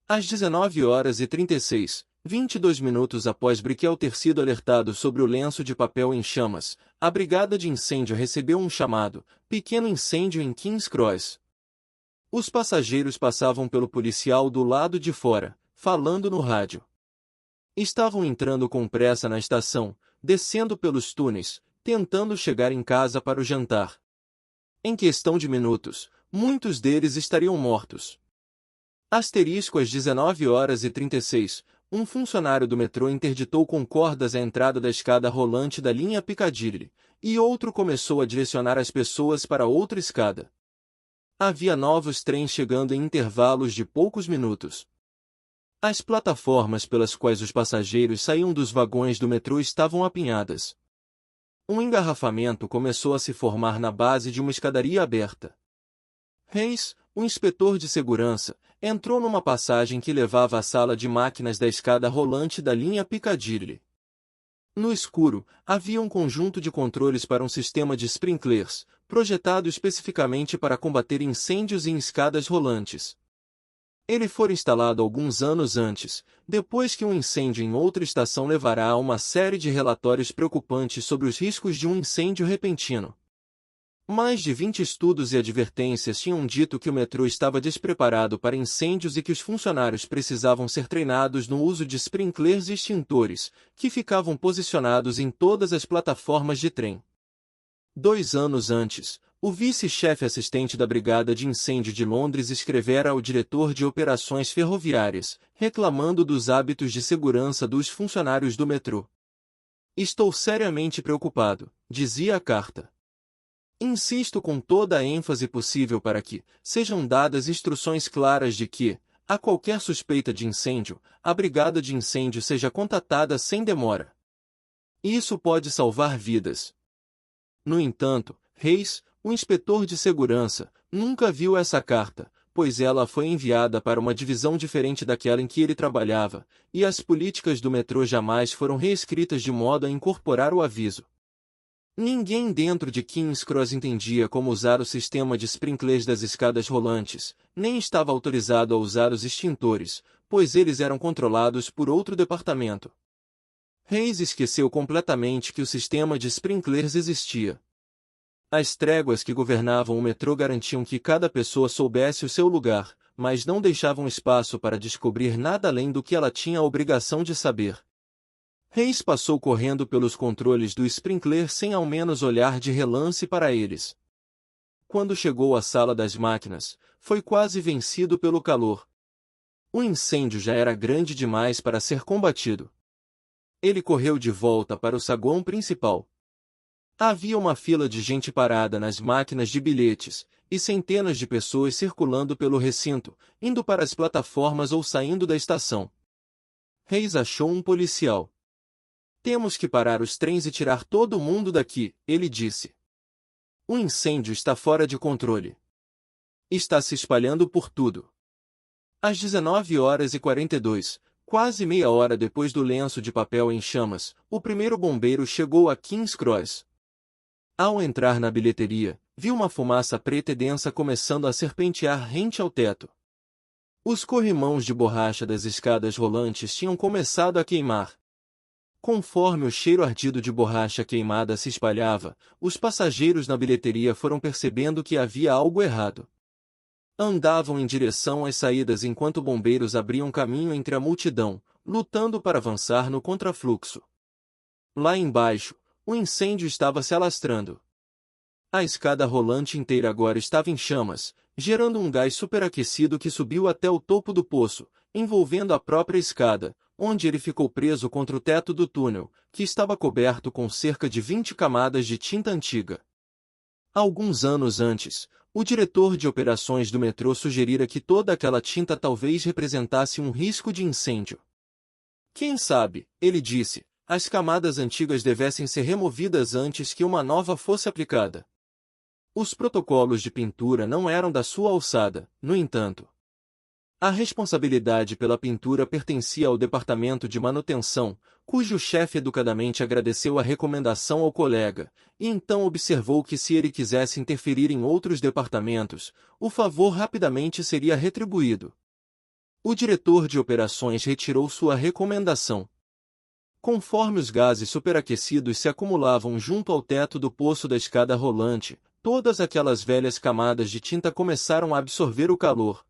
Às 19h36, 22 minutos após Brickell ter sido alertado sobre o lenço de papel em chamas, a brigada de incêndio recebeu um chamado: pequeno incêndio em King's Cross. Os passageiros passavam pelo policial do lado de fora, falando no rádio. Estavam entrando com pressa na estação, descendo pelos túneis, tentando chegar em casa para o jantar. Em questão de minutos, muitos deles estariam mortos. Às 19h36, um funcionário do metrô interditou com cordas a entrada da escada rolante da linha Piccadilly, e outro começou a direcionar as pessoas para outra escada. Havia novos trens chegando em intervalos de poucos minutos. As plataformas pelas quais os passageiros saíam dos vagões do metrô estavam apinhadas. Um engarrafamento começou a se formar na base de uma escadaria aberta. Reis, o inspetor de segurança, entrou numa passagem que levava à sala de máquinas da escada rolante da linha Piccadilly. No escuro, havia um conjunto de controles para um sistema de sprinklers, projetado especificamente para combater incêndios em escadas rolantes. Ele foi instalado alguns anos antes, depois que um incêndio em outra estação levará a uma série de relatórios preocupantes sobre os riscos de um incêndio repentino. Mais de 20 estudos e advertências tinham dito que o metrô estava despreparado para incêndios e que os funcionários precisavam ser treinados no uso de sprinklers e extintores, que ficavam posicionados em todas as plataformas de trem. 2 anos antes, o vice-chefe assistente da Brigada de Incêndio de Londres escrevera ao diretor de operações ferroviárias, reclamando dos hábitos de segurança dos funcionários do metrô. Estou seriamente preocupado, dizia a carta. Insisto com toda a ênfase possível para que sejam dadas instruções claras de que, a qualquer suspeita de incêndio, a brigada de incêndio seja contatada sem demora. Isso pode salvar vidas. No entanto, Reis, o inspetor de segurança, nunca viu essa carta, pois ela foi enviada para uma divisão diferente daquela em que ele trabalhava, e as políticas do metrô jamais foram reescritas de modo a incorporar o aviso. Ninguém dentro de King's Cross entendia como usar o sistema de sprinklers das escadas rolantes, nem estava autorizado a usar os extintores, pois eles eram controlados por outro departamento. Reis esqueceu completamente que o sistema de sprinklers existia. As tréguas que governavam o metrô garantiam que cada pessoa soubesse o seu lugar, mas não deixavam espaço para descobrir nada além do que ela tinha a obrigação de saber. Reis passou correndo pelos controles do sprinkler sem ao menos olhar de relance para eles. Quando chegou à sala das máquinas, foi quase vencido pelo calor. O incêndio já era grande demais para ser combatido. Ele correu de volta para o saguão principal. Havia uma fila de gente parada nas máquinas de bilhetes, e centenas de pessoas circulando pelo recinto, indo para as plataformas ou saindo da estação. Reis achou um policial. Temos que parar os trens e tirar todo mundo daqui, ele disse. O incêndio está fora de controle. Está se espalhando por tudo. Às 19h42, quase meia hora depois do lenço de papel em chamas, o primeiro bombeiro chegou a King's Cross. Ao entrar na bilheteria, viu uma fumaça preta e densa começando a serpentear rente ao teto. Os corrimãos de borracha das escadas rolantes tinham começado a queimar. Conforme o cheiro ardido de borracha queimada se espalhava, os passageiros na bilheteria foram percebendo que havia algo errado. Andavam em direção às saídas enquanto bombeiros abriam caminho entre a multidão, lutando para avançar no contrafluxo. Lá embaixo, o incêndio estava se alastrando. A escada rolante inteira agora estava em chamas, gerando um gás superaquecido que subiu até o topo do poço, envolvendo a própria escada, onde ele ficou preso contra o teto do túnel, que estava coberto com cerca de 20 camadas de tinta antiga. Alguns anos antes, o diretor de operações do metrô sugerira que toda aquela tinta talvez representasse um risco de incêndio. Quem sabe, ele disse, as camadas antigas devessem ser removidas antes que uma nova fosse aplicada. Os protocolos de pintura não eram da sua alçada, no entanto. A responsabilidade pela pintura pertencia ao departamento de manutenção, cujo chefe educadamente agradeceu a recomendação ao colega, e então observou que se ele quisesse interferir em outros departamentos, o favor rapidamente seria retribuído. O diretor de operações retirou sua recomendação. Conforme os gases superaquecidos se acumulavam junto ao teto do poço da escada rolante, todas aquelas velhas camadas de tinta começaram a absorver o calor.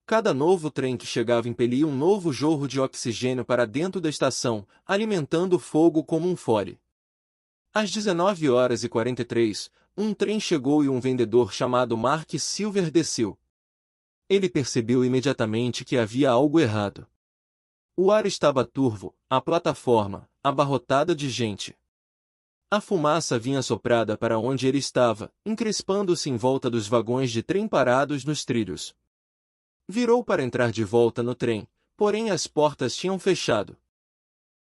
Cada novo trem que chegava impelia um novo jorro de oxigênio para dentro da estação, alimentando o fogo como um fole. Às 19h43, um trem chegou e um vendedor chamado Mark Silver desceu. Ele percebeu imediatamente que havia algo errado. O ar estava turvo, a plataforma, abarrotada de gente. A fumaça vinha soprada para onde ele estava, encrespando-se em volta dos vagões de trem parados nos trilhos. Virou para entrar de volta no trem, porém as portas tinham fechado.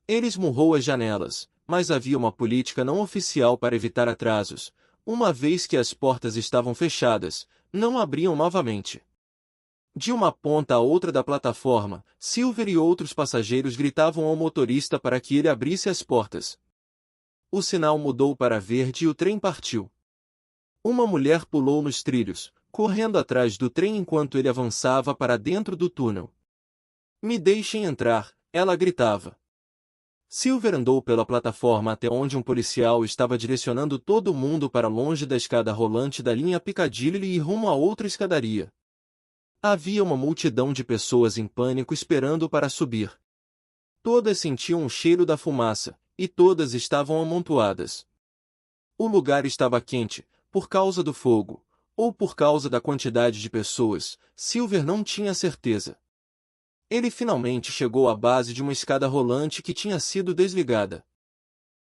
Ele esmurrou as janelas, mas havia uma política não oficial para evitar atrasos. Uma vez que as portas estavam fechadas, não abriam novamente. De uma ponta a outra da plataforma, Silver e outros passageiros gritavam ao motorista para que ele abrisse as portas. O sinal mudou para verde e o trem partiu. Uma mulher pulou nos trilhos, correndo atrás do trem enquanto ele avançava para dentro do túnel. "Me deixem entrar", ela gritava. Silver andou pela plataforma até onde um policial estava direcionando todo mundo para longe da escada rolante da linha Piccadilly e rumo a outra escadaria. Havia uma multidão de pessoas em pânico esperando para subir. Todas sentiam o cheiro da fumaça, e todas estavam amontoadas. O lugar estava quente, por causa do fogo, ou por causa da quantidade de pessoas, Silver não tinha certeza. Ele finalmente chegou à base de uma escada rolante que tinha sido desligada.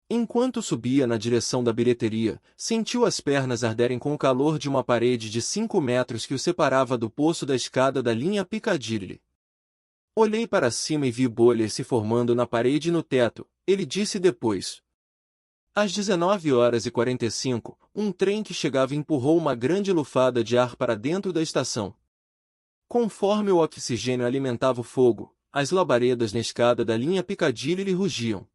Enquanto subia na direção da bilheteria, sentiu as pernas arderem com o calor de uma parede de 5 metros que o separava do poço da escada da linha Piccadilly. "Olhei para cima e vi bolhas se formando na parede e no teto", ele disse depois. Às 19h45, um trem que chegava empurrou uma grande lufada de ar para dentro da estação. Conforme o oxigênio alimentava o fogo, as labaredas na escada da linha Piccadilly rugiam.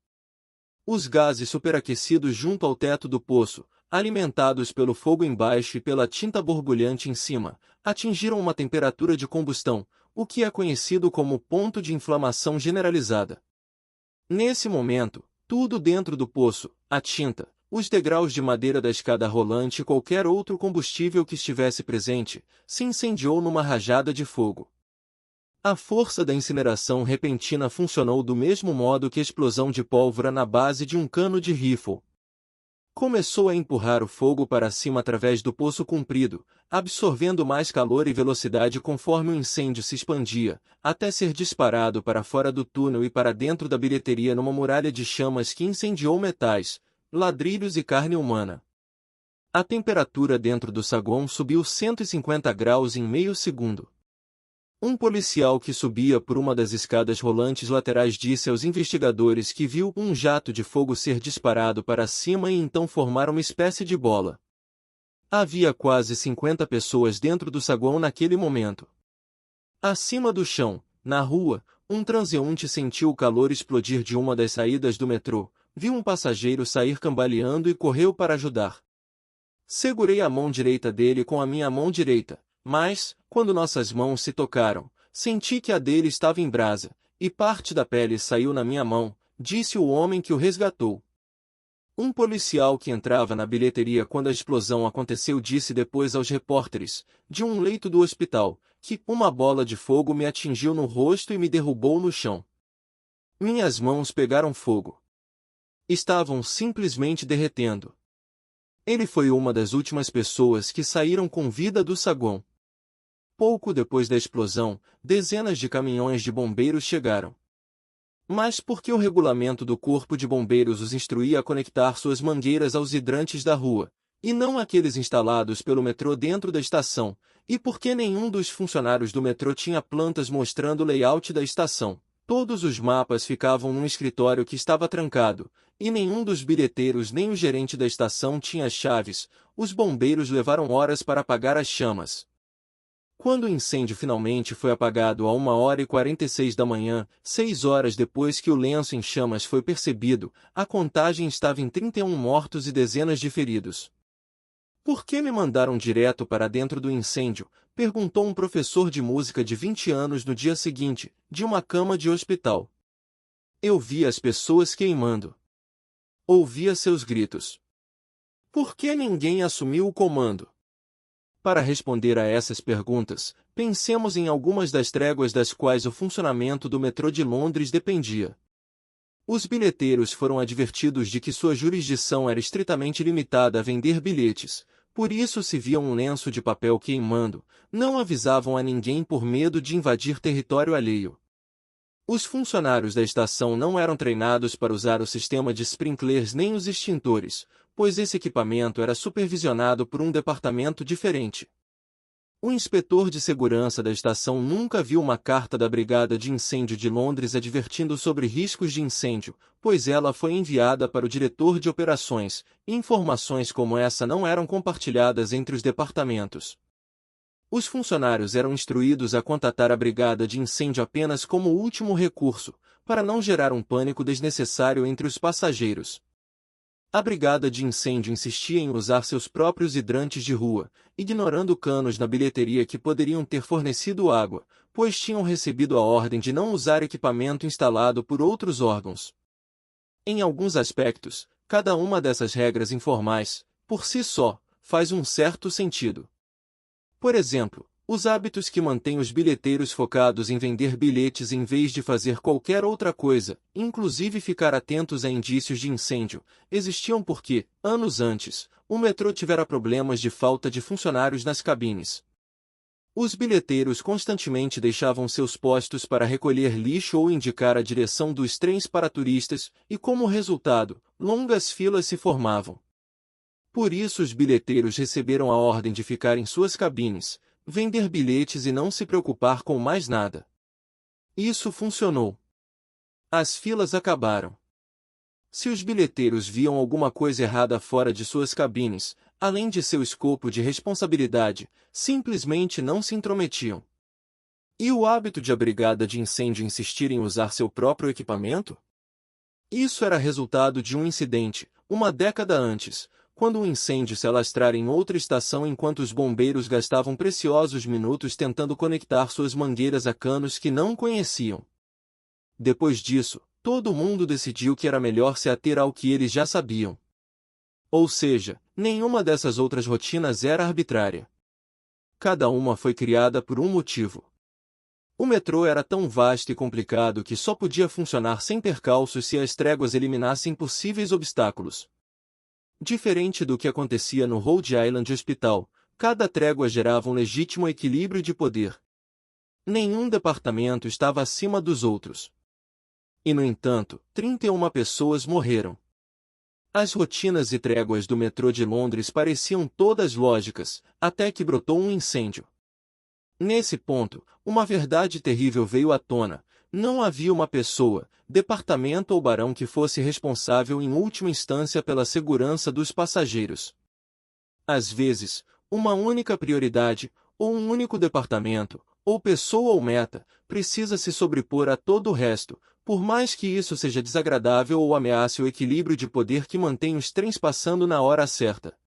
Os gases superaquecidos junto ao teto do poço, alimentados pelo fogo embaixo e pela tinta borbulhante em cima, atingiram uma temperatura de combustão, o que é conhecido como ponto de inflamação generalizada. Nesse momento, tudo dentro do poço, a tinta, os degraus de madeira da escada rolante e qualquer outro combustível que estivesse presente, se incendiou numa rajada de fogo. A força da incineração repentina funcionou do mesmo modo que a explosão de pólvora na base de um cano de rifle. Começou a empurrar o fogo para cima através do poço comprido, absorvendo mais calor e velocidade conforme o incêndio se expandia, até ser disparado para fora do túnel e para dentro da bilheteria numa muralha de chamas que incendiou metais, ladrilhos e carne humana. A temperatura dentro do saguão subiu 150 graus em meio segundo. Um policial que subia por uma das escadas rolantes laterais disse aos investigadores que viu um jato de fogo ser disparado para cima e então formar uma espécie de bola. Havia quase 50 pessoas dentro do saguão naquele momento. Acima do chão, na rua, um transeunte sentiu o calor explodir de uma das saídas do metrô, viu um passageiro sair cambaleando e correu para ajudar. Segurei a mão direita dele com a minha mão direita, mas, quando nossas mãos se tocaram, senti que a dele estava em brasa, e parte da pele saiu na minha mão, disse o homem que o resgatou. Um policial que entrava na bilheteria quando a explosão aconteceu disse depois aos repórteres, de um leito do hospital, que uma bola de fogo me atingiu no rosto e me derrubou no chão. Minhas mãos pegaram fogo. Estavam simplesmente derretendo. Ele foi uma das últimas pessoas que saíram com vida do saguão. Pouco depois da explosão, dezenas de caminhões de bombeiros chegaram. Mas porque o regulamento do Corpo de Bombeiros os instruía a conectar suas mangueiras aos hidrantes da rua, e não aqueles instalados pelo metrô dentro da estação, e porque nenhum dos funcionários do metrô tinha plantas mostrando o layout da estação, todos os mapas ficavam num escritório que estava trancado, e nenhum dos bilheteiros nem o gerente da estação tinha as chaves, os bombeiros levaram horas para apagar as chamas. Quando o incêndio finalmente foi apagado a 1h46 da manhã, 6 horas depois que o lenço em chamas foi percebido, a contagem estava em 31 mortos e dezenas de feridos. "Por que me mandaram direto para dentro do incêndio?", perguntou um professor de música de 20 anos no dia seguinte, de uma cama de hospital. "Eu via as pessoas queimando. Ouvia seus gritos. Por que ninguém assumiu o comando?" Para responder a essas perguntas, pensemos em algumas das tréguas das quais o funcionamento do metrô de Londres dependia. Os bilheteiros foram advertidos de que sua jurisdição era estritamente limitada a vender bilhetes, por isso se via um lenço de papel queimando, não avisavam a ninguém por medo de invadir território alheio. Os funcionários da estação não eram treinados para usar o sistema de sprinklers nem os extintores, pois esse equipamento era supervisionado por um departamento diferente. O inspetor de segurança da estação nunca viu uma carta da Brigada de Incêndio de Londres advertindo sobre riscos de incêndio, pois ela foi enviada para o diretor de operações, e informações como essa não eram compartilhadas entre os departamentos. Os funcionários eram instruídos a contatar a Brigada de Incêndio apenas como último recurso, para não gerar um pânico desnecessário entre os passageiros. A brigada de incêndio insistia em usar seus próprios hidrantes de rua, ignorando canos na bilheteria que poderiam ter fornecido água, pois tinham recebido a ordem de não usar equipamento instalado por outros órgãos. Em alguns aspectos, cada uma dessas regras informais, por si só, faz um certo sentido. Por exemplo, os hábitos que mantêm os bilheteiros focados em vender bilhetes em vez de fazer qualquer outra coisa, inclusive ficar atentos a indícios de incêndio, existiam porque, anos antes, o metrô tivera problemas de falta de funcionários nas cabines. Os bilheteiros constantemente deixavam seus postos para recolher lixo ou indicar a direção dos trens para turistas, e como resultado, longas filas se formavam. Por isso os bilheteiros receberam a ordem de ficar em suas cabines, vender bilhetes e não se preocupar com mais nada. Isso funcionou. As filas acabaram. Se os bilheteiros viam alguma coisa errada fora de suas cabines, além de seu escopo de responsabilidade, simplesmente não se intrometiam. E o hábito de a brigada de incêndio insistir em usar seu próprio equipamento? Isso era resultado de um incidente, uma década antes, quando um incêndio se alastrara em outra estação enquanto os bombeiros gastavam preciosos minutos tentando conectar suas mangueiras a canos que não conheciam. Depois disso, todo mundo decidiu que era melhor se ater ao que eles já sabiam. Ou seja, nenhuma dessas outras rotinas era arbitrária. Cada uma foi criada por um motivo. O metrô era tão vasto e complicado que só podia funcionar sem percalços se as tréguas eliminassem possíveis obstáculos. Diferente do que acontecia no Rhode Island Hospital, cada trégua gerava um legítimo equilíbrio de poder. Nenhum departamento estava acima dos outros. E, no entanto, 31 pessoas morreram. As rotinas e tréguas do metrô de Londres pareciam todas lógicas, até que brotou um incêndio. Nesse ponto, uma verdade terrível veio à tona: não havia uma pessoa, departamento ou barão que fosse responsável em última instância pela segurança dos passageiros. Às vezes, uma única prioridade, ou um único departamento, ou pessoa ou meta, precisa se sobrepor a todo o resto, por mais que isso seja desagradável ou ameace o equilíbrio de poder que mantém os trens passando na hora certa.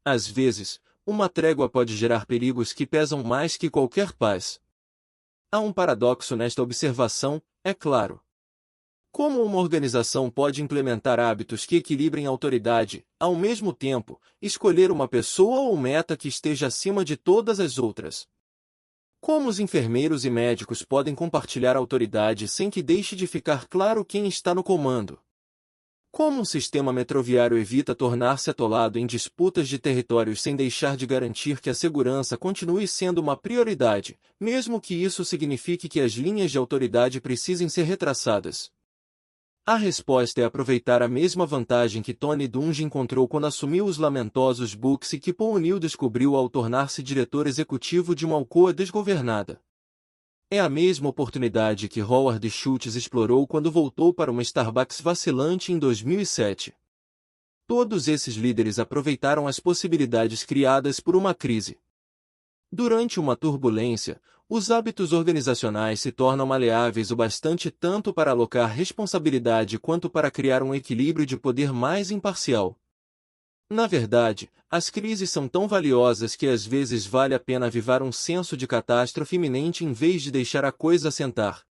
Às vezes, uma trégua pode gerar perigos que pesam mais que qualquer paz. Há um paradoxo nesta observação, é claro. Como uma organização pode implementar hábitos que equilibrem a autoridade, ao mesmo tempo, escolher uma pessoa ou meta que esteja acima de todas as outras? Como os enfermeiros e médicos podem compartilhar autoridade sem que deixe de ficar claro quem está no comando? Como um sistema metroviário evita tornar-se atolado em disputas de territórios sem deixar de garantir que a segurança continue sendo uma prioridade, mesmo que isso signifique que as linhas de autoridade precisem ser retraçadas? A resposta é aproveitar a mesma vantagem que Tony Dungy encontrou quando assumiu os lamentosos Bucks e que Paul O'Neill descobriu ao tornar-se diretor executivo de uma Alcoa desgovernada. É a mesma oportunidade que Howard Schultz explorou quando voltou para uma Starbucks vacilante em 2007. Todos esses líderes aproveitaram as possibilidades criadas por uma crise. Durante uma turbulência, os hábitos organizacionais se tornam maleáveis o bastante tanto para alocar responsabilidade quanto para criar um equilíbrio de poder mais imparcial. Na verdade, as crises são tão valiosas que às vezes vale a pena avivar um senso de catástrofe iminente em vez de deixar a coisa assentar.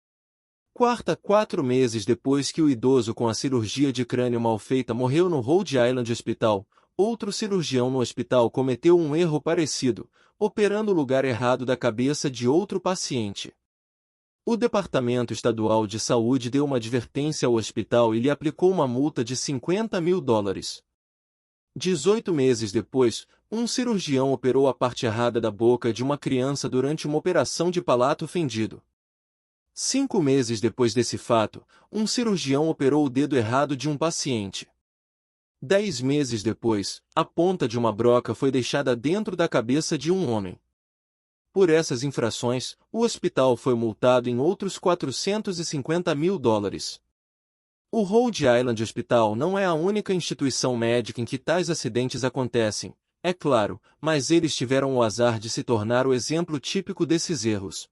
4 meses depois que o idoso com a cirurgia de crânio mal feita morreu no Rhode Island Hospital, outro cirurgião no hospital cometeu um erro parecido, operando o lugar errado da cabeça de outro paciente. O Departamento Estadual de Saúde deu uma advertência ao hospital e lhe aplicou uma multa de $50.000. 18 meses depois, um cirurgião operou a parte errada da boca de uma criança durante uma operação de palato fendido. 5 meses depois desse fato, um cirurgião operou o dedo errado de um paciente. 10 meses depois, a ponta de uma broca foi deixada dentro da cabeça de um homem. Por essas infrações, o hospital foi multado em outros $450.000. O Rhode Island Hospital não é a única instituição médica em que tais acidentes acontecem, é claro, mas eles tiveram o azar de se tornar o exemplo típico desses erros.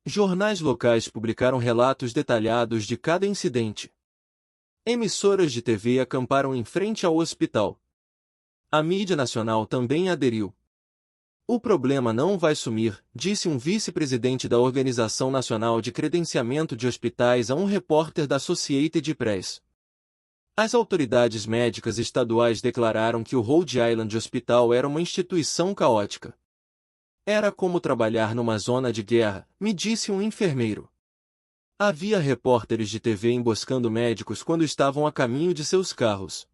Jornais locais publicaram relatos detalhados de cada incidente. Emissoras de TV acamparam em frente ao hospital. A mídia nacional também aderiu. O problema não vai sumir, disse um vice-presidente da Organização Nacional de Credenciamento de Hospitais a um repórter da Associated Press. As autoridades médicas estaduais declararam que o Rhode Island Hospital era uma instituição caótica. Era como trabalhar numa zona de guerra, me disse um enfermeiro. Havia repórteres de TV emboscando médicos quando estavam a caminho de seus carros.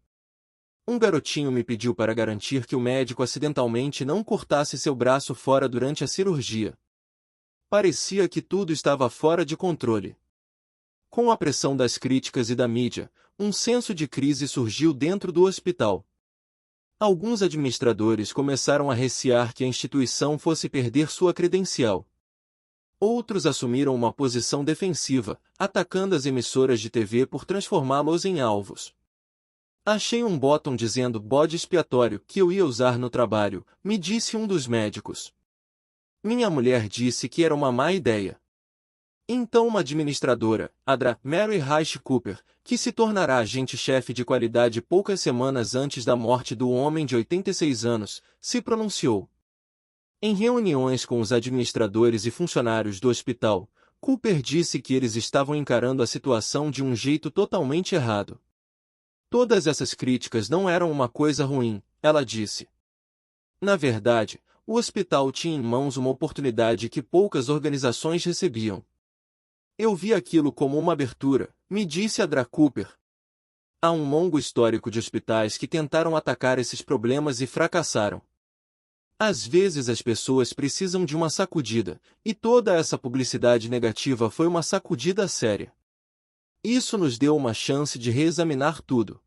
Um garotinho me pediu para garantir que o médico acidentalmente não cortasse seu braço fora durante a cirurgia. Parecia que tudo estava fora de controle. Com a pressão das críticas e da mídia, um senso de crise surgiu dentro do hospital. Alguns administradores começaram a recear que a instituição fosse perder sua credencial. Outros assumiram uma posição defensiva, atacando as emissoras de TV por transformá-los em alvos. Achei um botão dizendo bode expiatório que eu ia usar no trabalho, me disse um dos médicos. Minha mulher disse que era uma má ideia. Então uma administradora, a Dra. Mary Reich Cooper, que se tornará agente-chefe de qualidade poucas semanas antes da morte do homem de 86 anos, se pronunciou. Em reuniões com os administradores e funcionários do hospital, Cooper disse que eles estavam encarando a situação de um jeito totalmente errado. Todas essas críticas não eram uma coisa ruim, ela disse. Na verdade, o hospital tinha em mãos uma oportunidade que poucas organizações recebiam. Eu vi aquilo como uma abertura, me disse a Dra. Cooper. Há um longo histórico de hospitais que tentaram atacar esses problemas e fracassaram. Às vezes as pessoas precisam de uma sacudida, e toda essa publicidade negativa foi uma sacudida séria. Isso nos deu uma chance de reexaminar tudo.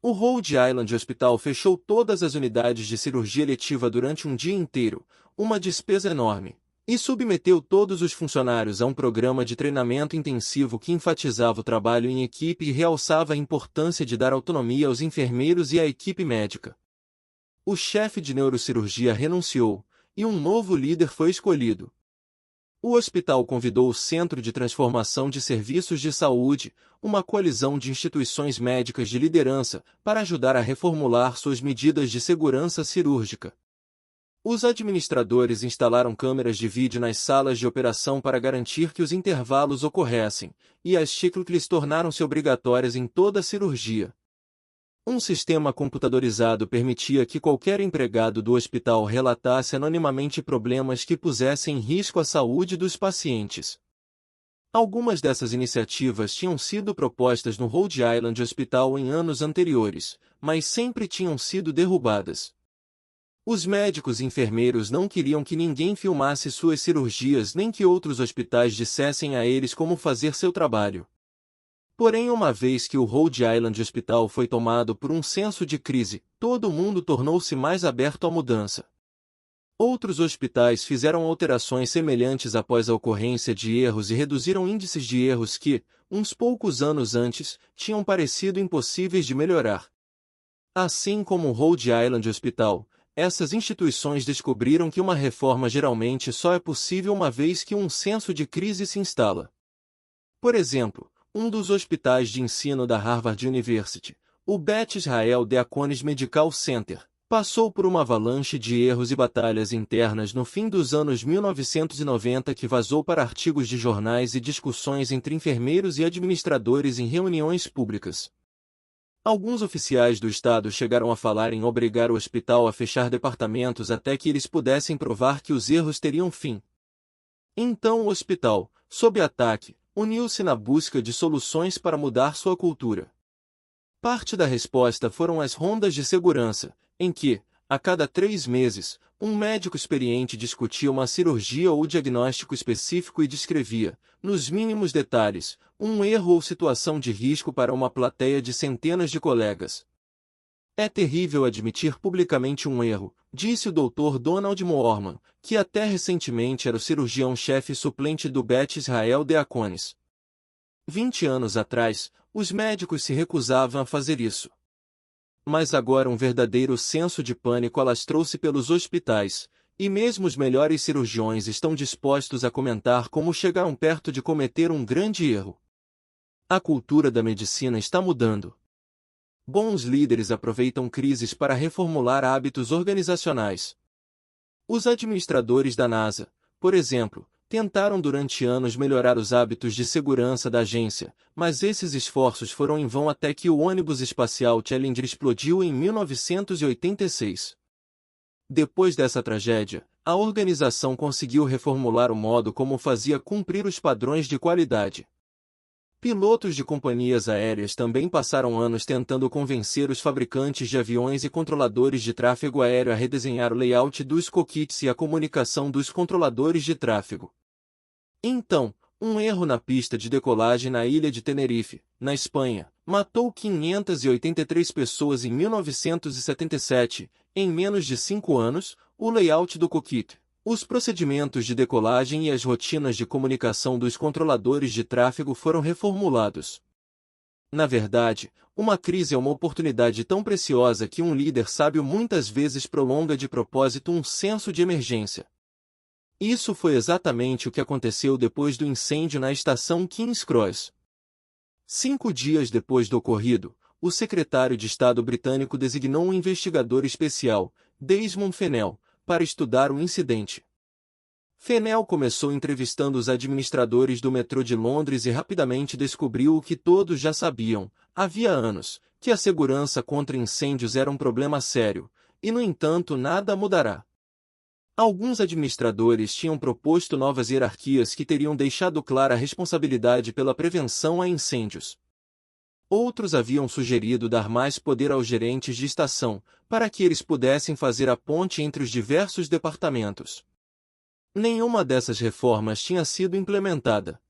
O Rhode Island Hospital fechou todas as unidades de cirurgia eletiva durante um dia inteiro, uma despesa enorme, e submeteu todos os funcionários a um programa de treinamento intensivo que enfatizava o trabalho em equipe e realçava a importância de dar autonomia aos enfermeiros e à equipe médica. O chefe de neurocirurgia renunciou, e um novo líder foi escolhido. O hospital convidou o Centro de Transformação de Serviços de Saúde, uma coalizão de instituições médicas de liderança, para ajudar a reformular suas medidas de segurança cirúrgica. Os administradores instalaram câmeras de vídeo nas salas de operação para garantir que os intervalos ocorressem, e as chicletes tornaram-se obrigatórias em toda a cirurgia. Um sistema computadorizado permitia que qualquer empregado do hospital relatasse anonimamente problemas que pusessem em risco a saúde dos pacientes. Algumas dessas iniciativas tinham sido propostas no Rhode Island Hospital em anos anteriores, mas sempre tinham sido derrubadas. Os médicos e enfermeiros não queriam que ninguém filmasse suas cirurgias nem que outros hospitais dissessem a eles como fazer seu trabalho. Porém, uma vez que o Rhode Island Hospital foi tomado por um senso de crise, todo mundo tornou-se mais aberto à mudança. Outros hospitais fizeram alterações semelhantes após a ocorrência de erros e reduziram índices de erros que, uns poucos anos antes, tinham parecido impossíveis de melhorar. Assim como o Rhode Island Hospital, essas instituições descobriram que uma reforma geralmente só é possível uma vez que um senso de crise se instala. Por exemplo, um dos hospitais de ensino da Harvard University, o Beth Israel Deaconess Medical Center, passou por uma avalanche de erros e batalhas internas no fim dos anos 1990 que vazou para artigos de jornais e discussões entre enfermeiros e administradores em reuniões públicas. Alguns oficiais do Estado chegaram a falar em obrigar o hospital a fechar departamentos até que eles pudessem provar que os erros teriam fim. Então o hospital, sob ataque, uniu-se na busca de soluções para mudar sua cultura. Parte da resposta foram as rondas de segurança, em que, a cada 3 meses, um médico experiente discutia uma cirurgia ou diagnóstico específico e descrevia, nos mínimos detalhes, um erro ou situação de risco para uma plateia de centenas de colegas. É terrível admitir publicamente um erro, disse o Dr. Donald Moorman, que até recentemente era o cirurgião-chefe suplente do Beth Israel Deaconess. 20 anos atrás, os médicos se recusavam a fazer isso. Mas agora um verdadeiro senso de pânico alastrou-se pelos hospitais, e mesmo os melhores cirurgiões estão dispostos a comentar como chegaram perto de cometer um grande erro. A cultura da medicina está mudando. Bons líderes aproveitam crises para reformular hábitos organizacionais. Os administradores da NASA, por exemplo, tentaram durante anos melhorar os hábitos de segurança da agência, mas esses esforços foram em vão até que o ônibus espacial Challenger explodiu em 1986. Depois dessa tragédia, a organização conseguiu reformular o modo como fazia cumprir os padrões de qualidade. Pilotos de companhias aéreas também passaram anos tentando convencer os fabricantes de aviões e controladores de tráfego aéreo a redesenhar o layout dos cockpits e a comunicação dos controladores de tráfego. Então, um erro na pista de decolagem na ilha de Tenerife, na Espanha, matou 583 pessoas em 1977. Em menos de 5 anos, o layout do cockpit, os procedimentos de decolagem e as rotinas de comunicação dos controladores de tráfego foram reformulados. Na verdade, uma crise é uma oportunidade tão preciosa que um líder sábio muitas vezes prolonga de propósito um senso de emergência. Isso foi exatamente o que aconteceu depois do incêndio na estação King's Cross. 5 dias depois do ocorrido, o secretário de Estado britânico designou um investigador especial, Desmond Fennell, para estudar o incidente. Fennell começou entrevistando os administradores do metrô de Londres e rapidamente descobriu o que todos já sabiam, havia anos, que a segurança contra incêndios era um problema sério, e no entanto nada mudará. Alguns administradores tinham proposto novas hierarquias que teriam deixado clara a responsabilidade pela prevenção a incêndios. Outros haviam sugerido dar mais poder aos gerentes de estação, para que eles pudessem fazer a ponte entre os diversos departamentos. Nenhuma dessas reformas tinha sido implementada.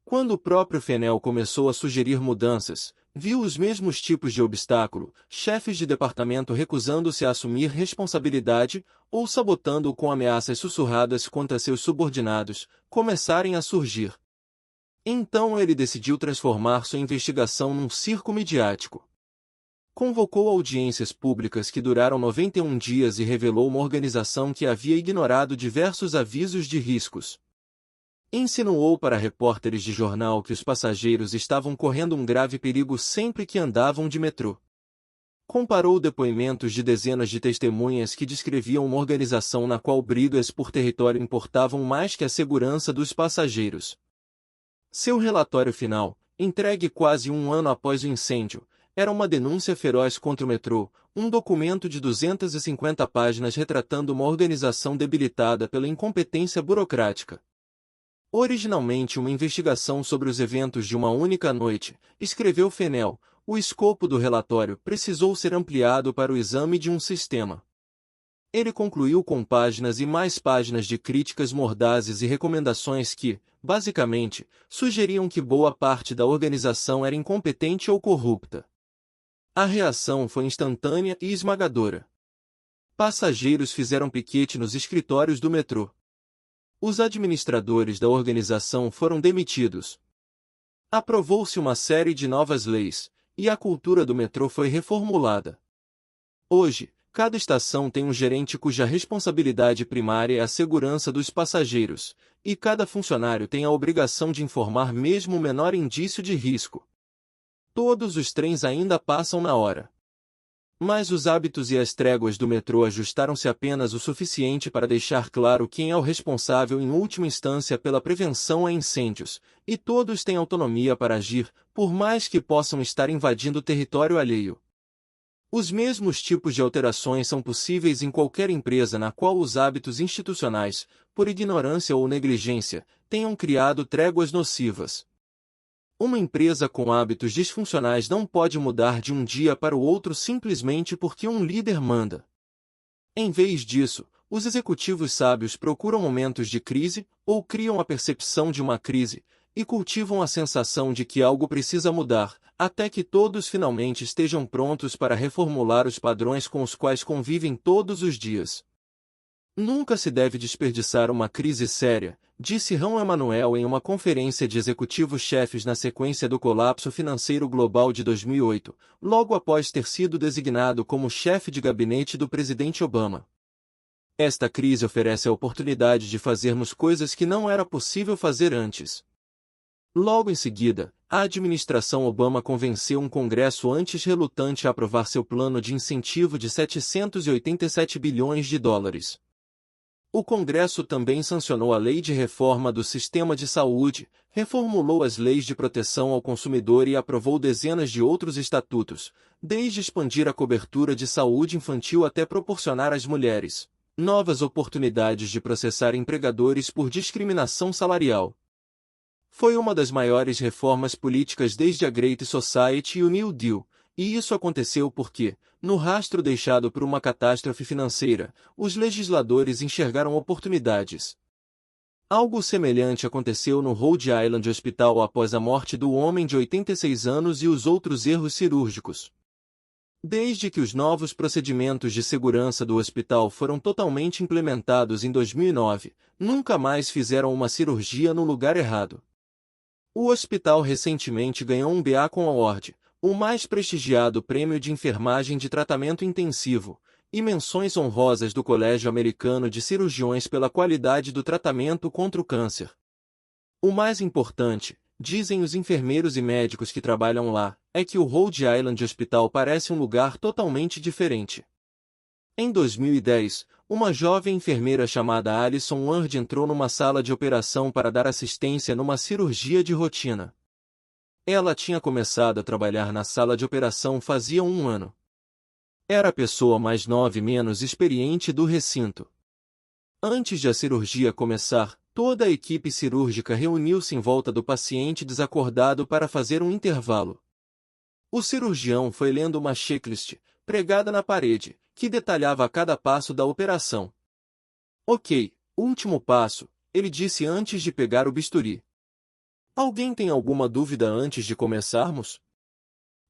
Quando o próprio Fennell começou a sugerir mudanças, viu os mesmos tipos de obstáculo, chefes de departamento recusando-se a assumir responsabilidade, ou sabotando-o com ameaças sussurradas contra seus subordinados, começarem a surgir. Então ele decidiu transformar sua investigação num circo midiático. Convocou audiências públicas que duraram 91 dias e revelou uma organização que havia ignorado diversos avisos de riscos. Insinuou para repórteres de jornal que os passageiros estavam correndo um grave perigo sempre que andavam de metrô. Comparou depoimentos de dezenas de testemunhas que descreviam uma organização na qual brigas por território importavam mais que a segurança dos passageiros. Seu relatório final, entregue quase um ano após o incêndio, era uma denúncia feroz contra o metrô, um documento de 250 páginas retratando uma organização debilitada pela incompetência burocrática. Originalmente uma investigação sobre os eventos de uma única noite, escreveu Fennell, o escopo do relatório precisou ser ampliado para o exame de um sistema. Ele concluiu com páginas e mais páginas de críticas mordazes e recomendações que, basicamente, sugeriam que boa parte da organização era incompetente ou corrupta. A reação foi instantânea e esmagadora. Passageiros fizeram piquete nos escritórios do metrô. Os administradores da organização foram demitidos. Aprovou-se uma série de novas leis, e a cultura do metrô foi reformulada. Hoje, cada estação tem um gerente cuja responsabilidade primária é a segurança dos passageiros, e cada funcionário tem a obrigação de informar mesmo o menor indício de risco. Todos os trens ainda passam na hora. Mas os hábitos e as tréguas do metrô ajustaram-se apenas o suficiente para deixar claro quem é o responsável em última instância pela prevenção a incêndios, e todos têm autonomia para agir, por mais que possam estar invadindo território alheio. Os mesmos tipos de alterações são possíveis em qualquer empresa na qual os hábitos institucionais, por ignorância ou negligência, tenham criado tréguas nocivas. Uma empresa com hábitos disfuncionais não pode mudar de um dia para o outro simplesmente porque um líder manda. Em vez disso, os executivos sábios procuram momentos de crise, ou criam a percepção de uma crise, e cultivam a sensação de que algo precisa mudar, até que todos finalmente estejam prontos para reformular os padrões com os quais convivem todos os dias. Nunca se deve desperdiçar uma crise séria, disse Rahm Emanuel em uma conferência de executivos-chefes na sequência do colapso financeiro global de 2008, logo após ter sido designado como chefe de gabinete do presidente Obama. Esta crise oferece a oportunidade de fazermos coisas que não era possível fazer antes. Logo em seguida, a administração Obama convenceu um Congresso antes relutante a aprovar seu plano de incentivo de 787 bilhões de dólares. O Congresso também sancionou a Lei de Reforma do Sistema de Saúde, reformulou as leis de proteção ao consumidor e aprovou dezenas de outros estatutos, desde expandir a cobertura de saúde infantil até proporcionar às mulheres novas oportunidades de processar empregadores por discriminação salarial. Foi uma das maiores reformas políticas desde a Great Society e o New Deal, e isso aconteceu porque, no rastro deixado por uma catástrofe financeira, os legisladores enxergaram oportunidades. Algo semelhante aconteceu no Rhode Island Hospital após a morte do homem de 86 anos e os outros erros cirúrgicos. Desde que os novos procedimentos de segurança do hospital foram totalmente implementados em 2009, nunca mais fizeram uma cirurgia no lugar errado. O hospital recentemente ganhou um Beacon Award, o mais prestigiado prêmio de enfermagem de tratamento intensivo, e menções honrosas do Colégio Americano de Cirurgiões pela qualidade do tratamento contra o câncer. O mais importante, dizem os enfermeiros e médicos que trabalham lá, é que o Rhode Island Hospital parece um lugar totalmente diferente. Em 2010, uma jovem enfermeira chamada Alison Ward entrou numa sala de operação para dar assistência numa cirurgia de rotina. Ela tinha começado a trabalhar na sala de operação fazia um ano. Era a pessoa mais nova e menos experiente do recinto. Antes de a cirurgia começar, toda a equipe cirúrgica reuniu-se em volta do paciente desacordado para fazer um intervalo. O cirurgião foi lendo uma checklist, pregada na parede, que detalhava cada passo da operação. Ok, último passo, ele disse antes de pegar o bisturi. Alguém tem alguma dúvida antes de começarmos?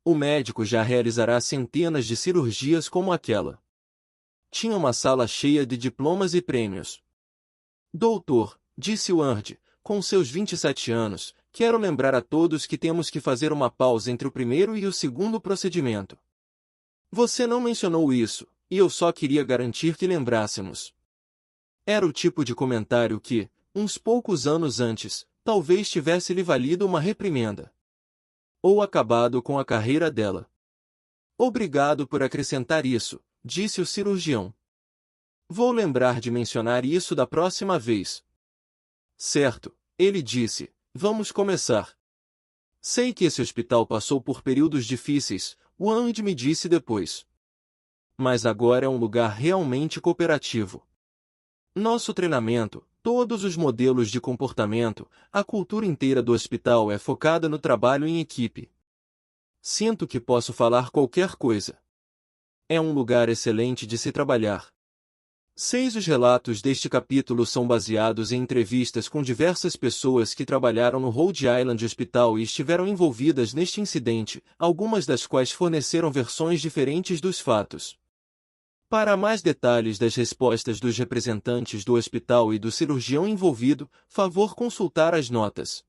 O médico já realizará centenas de cirurgias como aquela. Tinha uma sala cheia de diplomas e prêmios. Doutor, disse Ward, com seus 27 anos, quero lembrar a todos que temos que fazer uma pausa entre o primeiro e o segundo procedimento. Você não mencionou isso, e eu só queria garantir que lembrássemos. Era o tipo de comentário que, uns poucos anos antes, talvez tivesse lhe valido uma reprimenda. Ou acabado com a carreira dela. Obrigado por acrescentar isso, disse o cirurgião. Vou lembrar de mencionar isso da próxima vez. Certo, ele disse, vamos começar. Sei que esse hospital passou por períodos difíceis, Ward me disse depois. Mas agora é um lugar realmente cooperativo. Nosso treinamento, todos os modelos de comportamento, a cultura inteira do hospital é focada no trabalho em equipe. Sinto que posso falar qualquer coisa. É um lugar excelente de se trabalhar. 6 Os relatos deste capítulo são baseados em entrevistas com diversas pessoas que trabalharam no Rhode Island Hospital e estiveram envolvidas neste incidente, algumas das quais forneceram versões diferentes dos fatos. Para mais detalhes das respostas dos representantes do hospital e do cirurgião envolvido, favor consultar as notas.